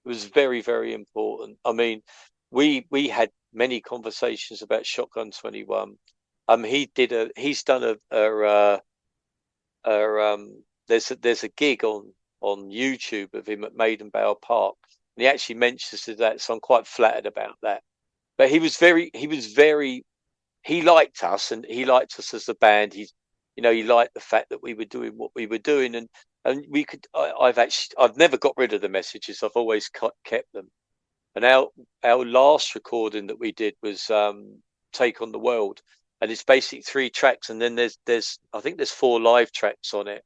It was very, very important. I mean, we had many conversations about Shotgun 21. He's done there's a gig on YouTube of him at Maidenbower Park, and he actually mentions that, so I'm quite flattered about that. But he liked us, and he liked us as a band. He liked the fact that we were doing what we were doing, and we could. I've never got rid of the messages. I've always kept them, And our last recording that we did was Take on the World, and it's basically 3 tracks, and then there's I think there's 4 live tracks on it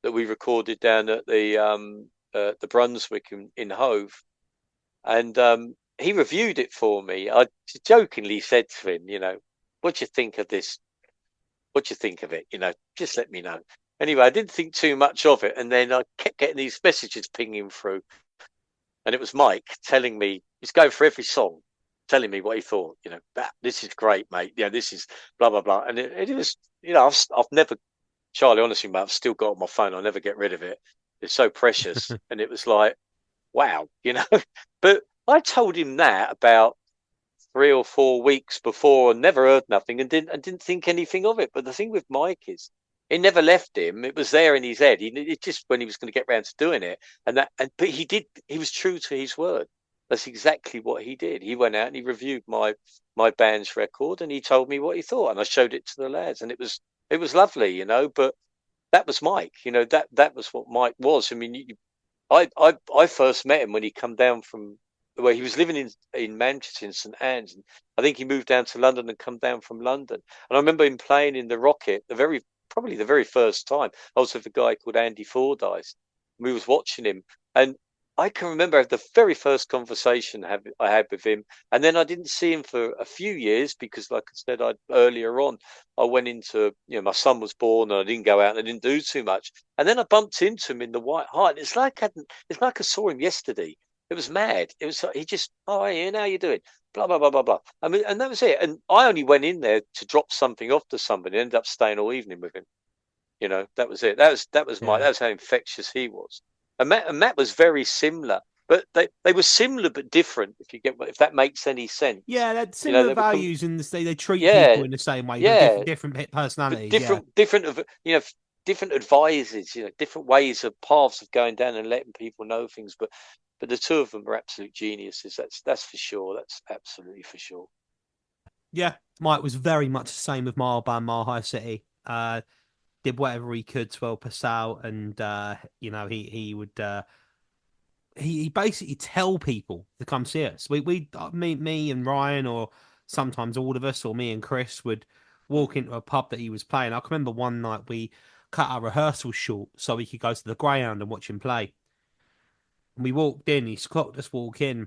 that we recorded down at the Brunswick in Hove, and he reviewed it for me. I jokingly said to him, what do you think of this? What do you think of it? Just let me know. Anyway, I didn't think too much of it, and then I kept getting these messages pinging through, and it was Mike telling me he's going for every song, telling me what he thought. This is great, mate. This is blah blah blah, and it was, I've never, Charlie, honestly, mate, I've still got it on my phone. I'll never get rid of it. It's so precious, and it was like, wow. But I told him that about 3 or 4 weeks before, and never heard nothing, and didn't think anything of it. But the thing with Mike is, it never left him. It was there in his head. It just, when he was going to get round to doing it, but he did. He was true to his word. That's exactly what he did. He went out and he reviewed my band's record, and he told me what he thought, and I showed it to the lads, and it was lovely, But that was Mike. That was what Mike was. I mean, I first met him when he come down from where he was living in Manchester in St Anne's. And I think he moved down to London and come down from London. And I remember him playing in the Rocket probably the very first time. I was with a guy called Andy Fordyce. We was watching him, and I can remember the very first conversation I had with him, and then I didn't see him for a few years because, like I said, earlier on, I went into, my son was born, and I didn't go out and I didn't do too much. And then I bumped into him in the White Hart. It's like I saw him yesterday. It was mad. It was, he just, oh, hey Ian, how you doing? Blah blah blah blah blah. I mean, and that was it. And I only went in there to drop something off to somebody. Ended up staying all evening with him. That was it. That Yeah. was how infectious he was. And Matt was very similar, but they were similar but different. If that makes any sense. Yeah, they're similar They were values and they treat people yeah, in the same way, but yeah, different but personalities. Yeah. different of different advices. Different ways of paths of going down and letting people know things. But the two of them are absolute geniuses. That's for sure. That's absolutely for sure. Yeah. Mike was very much the same with Mile Band, Mile High City. Did whatever he could to help us out, and he would he basically tell people to come see us. Me and Ryan, or sometimes all of us, or me and Chris would walk into a pub that he was playing. I can remember one night we cut our rehearsals short so we could go to the Greyhound and watch him play. And we walked in, he clocked us walk in.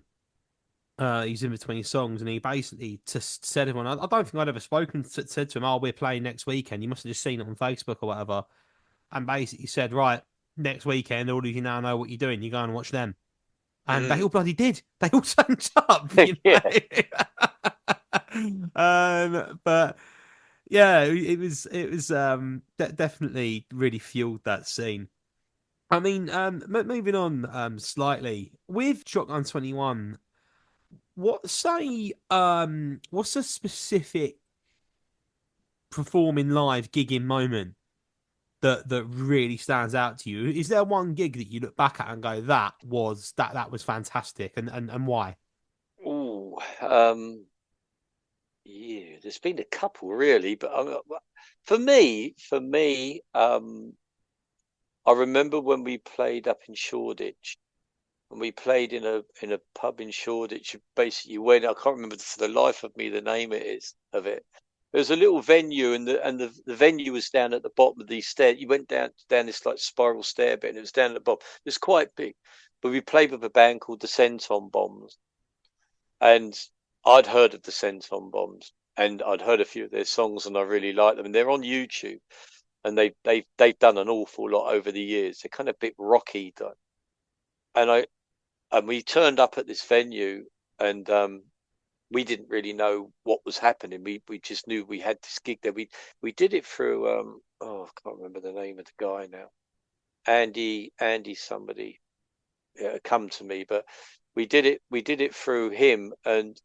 He's in between songs, and he basically just said to him, I don't think I'd ever said to him, "Oh, we're playing next weekend." You must have just seen it on Facebook or whatever, and basically said, "Right, next weekend, all of you now know what you're doing. You go and watch them." And they all bloody did. They all turned up, Yeah. But yeah, it was definitely really fueled that scene. I mean, moving on slightly with Shotgun 21. What's a specific performing live gigging moment that really stands out to you? Is there one gig that you look back at and go, that was fantastic, and why? Oh, yeah. There's been a couple really, but for me, I remember when we played up in Shoreditch, and we played in a pub in Shoreditch. Basically, you went. I can't remember for the life of me the name of it. There was a little venue, and the venue was down at the bottom of these stairs. You went down this like spiral stair bit, and it was down at the bottom. It was quite big, but we played with a band called the Centon Bombs, and I'd heard of the Centon Bombs, and I'd heard a few of their songs, and I really liked them. And they're on YouTube, and they've done an awful lot over the years. They're kind of a bit rocky, though. And we turned up at this venue, and we didn't really know what was happening. We just knew we had this gig there. We did it through I can't remember the name of the guy now. Andy somebody come to me, but we did it through him, and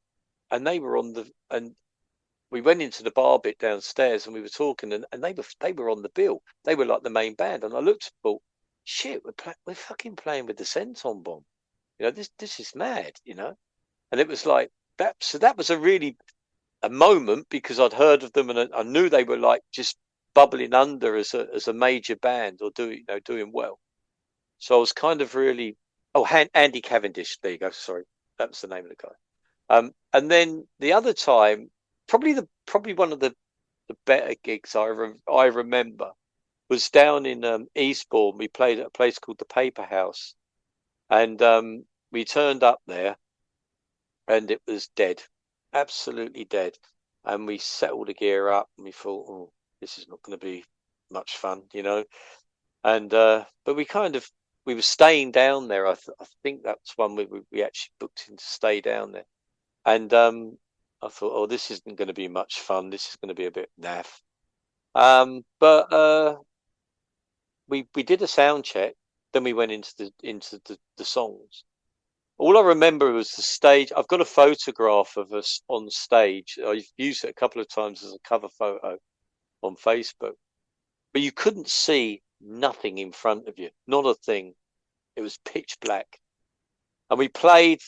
they were and we went into the bar bit downstairs, and we were talking, and they were on the bill. They were like the main band, and I looked and thought, shit, we're fucking playing with the Centon Bomb. This is mad, And it was like that. So that was a moment, because I'd heard of them, and I knew they were like just bubbling under as a major band, or doing well. So I was kind of really. Oh, Andy Cavendish. There you go. Sorry. That was the name of the guy. And then the other time, probably one of the better gigs I remember was down in Eastbourne. We played at a place called the Paper House, and we turned up there, and it was dead, absolutely dead. And we set all the gear up, and we thought, oh, this is not going to be much fun, you know. And but we were staying down there. I think that's one we actually booked in to stay down there. And I thought, oh, this isn't going to be much fun. This is going to be a bit naff. But we did a sound check. Then we went into the songs. All I remember was the stage. I've got a photograph of us on stage. I've used it a couple of times as a cover photo on Facebook. But you couldn't see nothing in front of you, not a thing. It was pitch black. And we played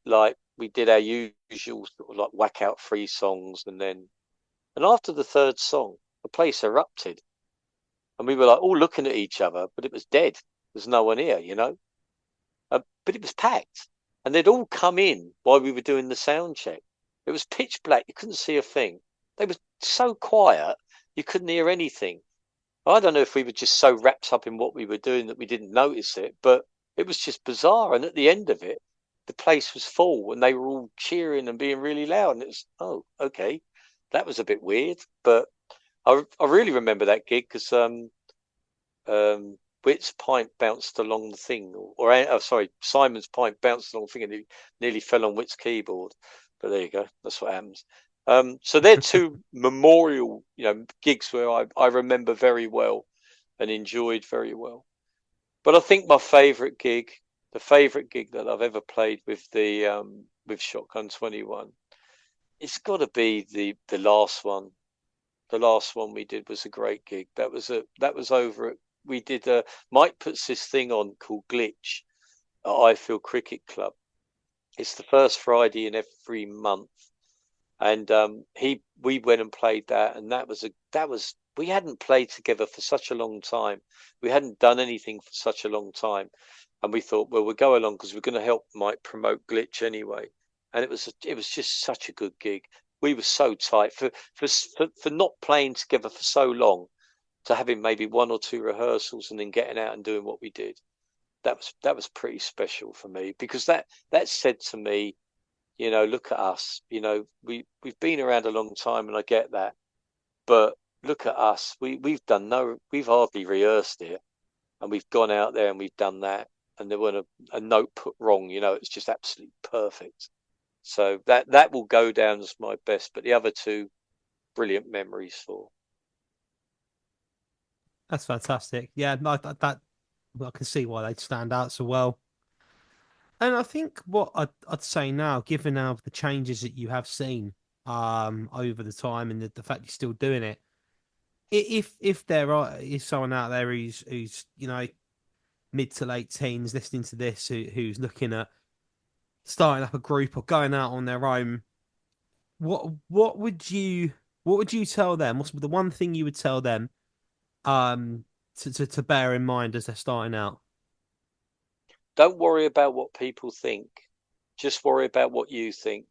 like we did our usual sort of like whack out 3 songs, and after the 3rd song, the place erupted. And we were like all looking at each other, but it was dead. There's no one here, you know. But it was packed. And they'd all come in while we were doing the sound check. It was pitch black. You couldn't see a thing. They were so quiet, you couldn't hear anything. I don't know if we were just so wrapped up in what we were doing that we didn't notice it, but it was just bizarre. And at the end of it, the place was full and they were all cheering and being really loud. And it was, oh, okay, that was a bit weird. But I really remember that gig because Whit's pint bounced along the thing, sorry, Simon's pint bounced along the thing and he nearly fell on Whit's keyboard. But there you go, that's what happens. So they're 2 memorial, gigs where I remember very well and enjoyed very well. But I think my favourite gig, the favourite gig that I've ever played with with Shotgun 21, it's got to be the last one. The last one we did was a great gig. That was over at, we did Mike puts this thing on called Glitch at Ifield Cricket Club. It's the first Friday in every month. And we went and played that, and that was we hadn't played together for such a long time. We hadn't done anything for such a long time, and we thought, well, we'll go along because we're going to help Mike promote Glitch anyway. And it was just such a good gig. We were so tight for not playing together for so long, to having maybe 1 or 2 rehearsals and then getting out and doing what we did. That was pretty special for me, because that said to me, look at us. We've been around a long time, and I get that, but look at us. We've hardly rehearsed it, and we've gone out there and we've done that, and there wasn't a note put wrong. It's just absolutely perfect. So that will go down as my best. But the other 2, brilliant memories for. That's fantastic. Yeah, no, I can see why they'd stand out so well. And I think what I'd say now, given now the changes that you have seen over the time, and the fact you're still doing it, if there is someone out there who's mid to late teens listening to this, who's looking at starting up a group or going out on their own, what would you tell them? What's the one thing you would tell them to bear in mind as they're starting out? Don't worry about what people think. Just worry about what you think.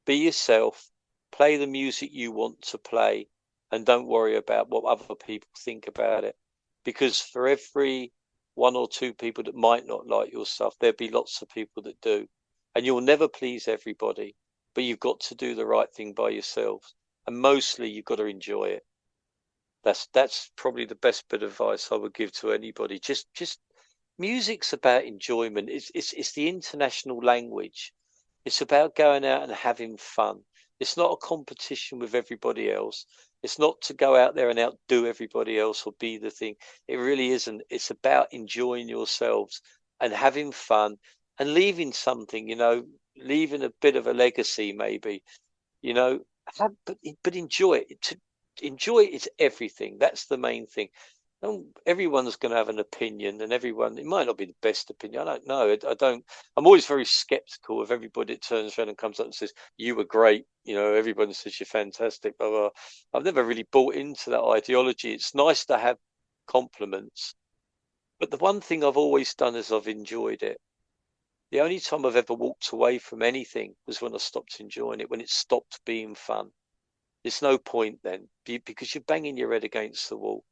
Be yourself. Play the music you want to play, and don't worry about what other people think about it. Because for every 1 or 2 people that might not like your stuff, there'll be lots of people that do. And you'll never please everybody, but you've got to do the right thing by yourselves. And mostly you've got to enjoy it. That's probably the best bit of advice I would give to anybody. Just music's about enjoyment. It's the international language. It's about going out and having fun. It's not a competition with everybody else. It's not to go out there and outdo everybody else or be the thing. It really isn't. It's about enjoying yourselves and having fun and leaving something, leaving a bit of a legacy maybe, but enjoy it. Enjoy it is everything. That's the main thing. Everyone's going to have an opinion, and it might not be the best opinion. I don't know. I don't. I'm always very skeptical of everybody that turns around and comes up and says, "You were great." Everyone says you're fantastic. But I've never really bought into that ideology. It's nice to have compliments, but the one thing I've always done is I've enjoyed it. The only time I've ever walked away from anything was when I stopped enjoying it, when it stopped being fun. There's no point then, because you're banging your head against the wall.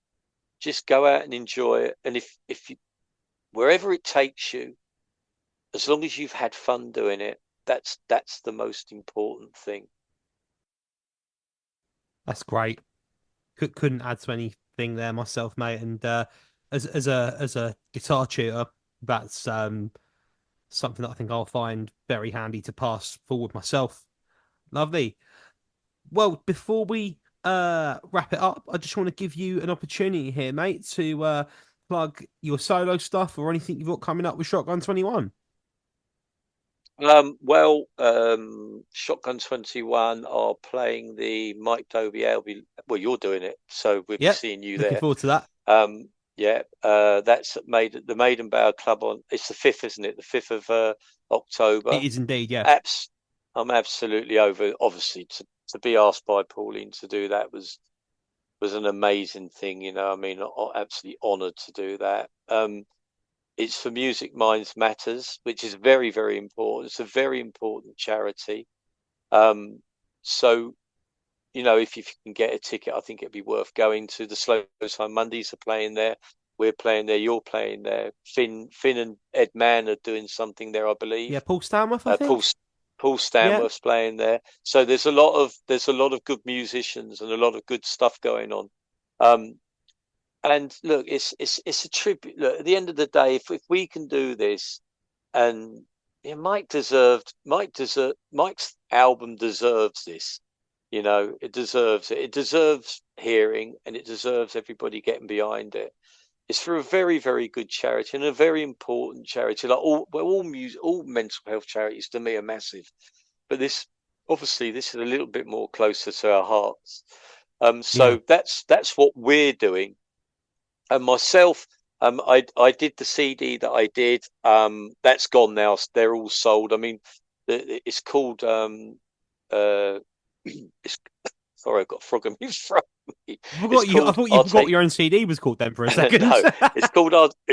Just go out and enjoy it. And if you, wherever it takes you, as long as you've had fun doing it, that's the most important thing. That's great. Couldn't add to anything there myself, mate. And as a guitar tutor, that's something that I think I'll find very handy to pass forward myself. Lovely. Well, before we wrap it up, I just want to give you an opportunity here, mate, to plug your solo stuff or anything you've got coming up with Shotgun 21. Shotgun 21 are playing the Mike Dobie album. Well, you're doing it, so we'll be seeing you looking there. Forward to that. That's the Maiden Bower Club on. It's the 5th, isn't it? The 5th of October. It is indeed, yeah. I'm absolutely over. Obviously, to be asked by Pauline to do that was an amazing thing. You know, I mean, I'm absolutely honoured to do that. It's for Music Minds Matters, which is very, very important. It's a very important charity. So, you know, if you can get a ticket, I think it'd be worth going to. The Slow Time Mondays are playing there. We're playing there. You're playing there. Finn and Ed Mann are doing something there, I believe. Yeah, Paul Stanworth, I think. Paul Stanworth's playing there. So there's a lot of good musicians and a lot of good stuff going on. And look, it's a tribute. Look, at the end of the day, if we can do this, and Mike's album deserves this. You know, it deserves it. It deserves hearing, and it deserves everybody getting behind it. It's for a very, very good charity and a very important charity. Like all mental health charities to me are massive, but this is a little bit more closer to our hearts. That's what we're doing. And myself, I did the CD that I did. That's gone now. They're all sold. I mean, it's called. Sorry, I've got a frog in my throat. I thought you forgot your own CD was called then for a second. No, it's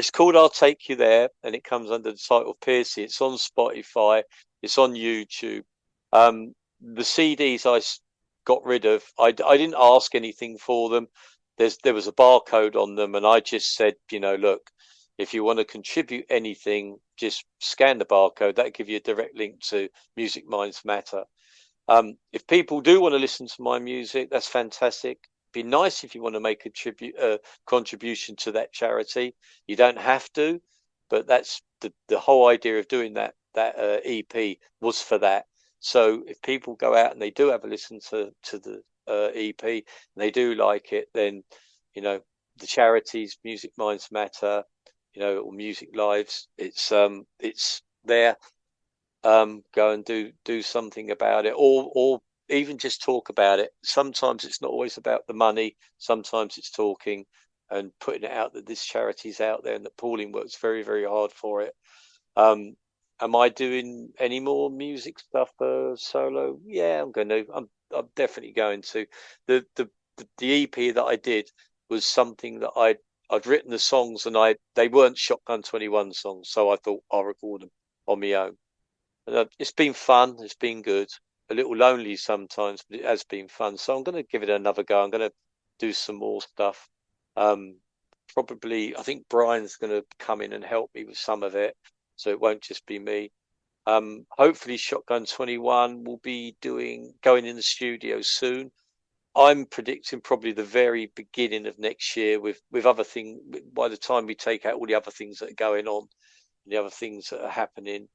called I'll Take You There, and it comes under the title Piercy. It's on Spotify. It's on YouTube. The CDs I got rid of. I didn't ask anything for them. There was a barcode on them, and I just said, you know, look, if you want to contribute anything, just scan the barcode. That'll give you a direct link to Music Minds Matter. If people do want to listen to my music, that's fantastic. It'd be nice if you want to make a contribution to that charity. You don't have to, but that's the whole idea of doing that EP was for that. So if people go out and they do have a listen to the EP and they do like it, then, you know, the charities, Music Minds Matter, you know, or Music Lives, it's there. Go and do something about it, or even just talk about it. Sometimes it's not always about the money. Sometimes it's talking and putting it out that this charity's out there and that Pauline works very, very hard for it. Am I doing any more music stuff solo? Yeah, I'm definitely going to. The EP that I did was something that I'd written the songs, and they weren't Shotgun 21 songs, so I thought I'll record them on my own. And it's been fun. It's been good. A little lonely sometimes, but it has been fun. So I'm going to give it another go. I'm going to do some more stuff. Probably, I think Brian's going to come in and help me with some of it, so it won't just be me. Hopefully Shotgun 21 will be going in the studio soon. I'm predicting probably the very beginning of next year with other things. By the time we take out all the other things that are going on and the other things that are happening,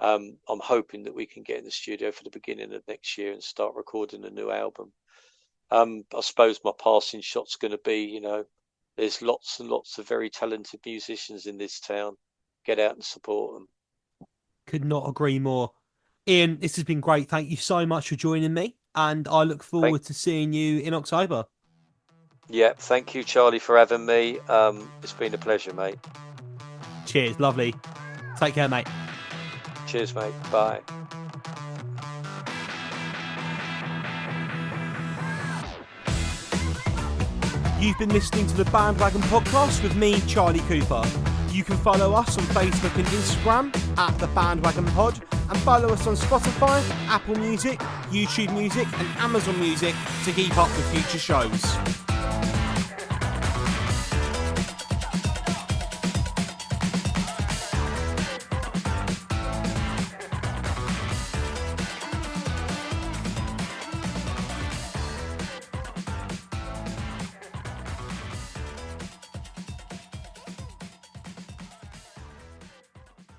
I'm hoping that we can get in the studio for the beginning of next year and start recording a new album. I suppose my passing shot's going to be, you know, there's lots and lots of very talented musicians in this town. Get out and support them. Could not agree more. Ian, this has been great. Thank you so much for joining me, and I look forward to seeing you in October. Yeah, thank you, Charlie, for having me. It's been a pleasure, mate. Cheers, lovely. Take care, mate. Cheers, mate. Bye. You've been listening to the Bandwagon Podcast with me, Charlie Cooper. You can follow us on Facebook and Instagram at The Bandwagon Pod, and follow us on Spotify, Apple Music, YouTube Music and Amazon Music to keep up with future shows.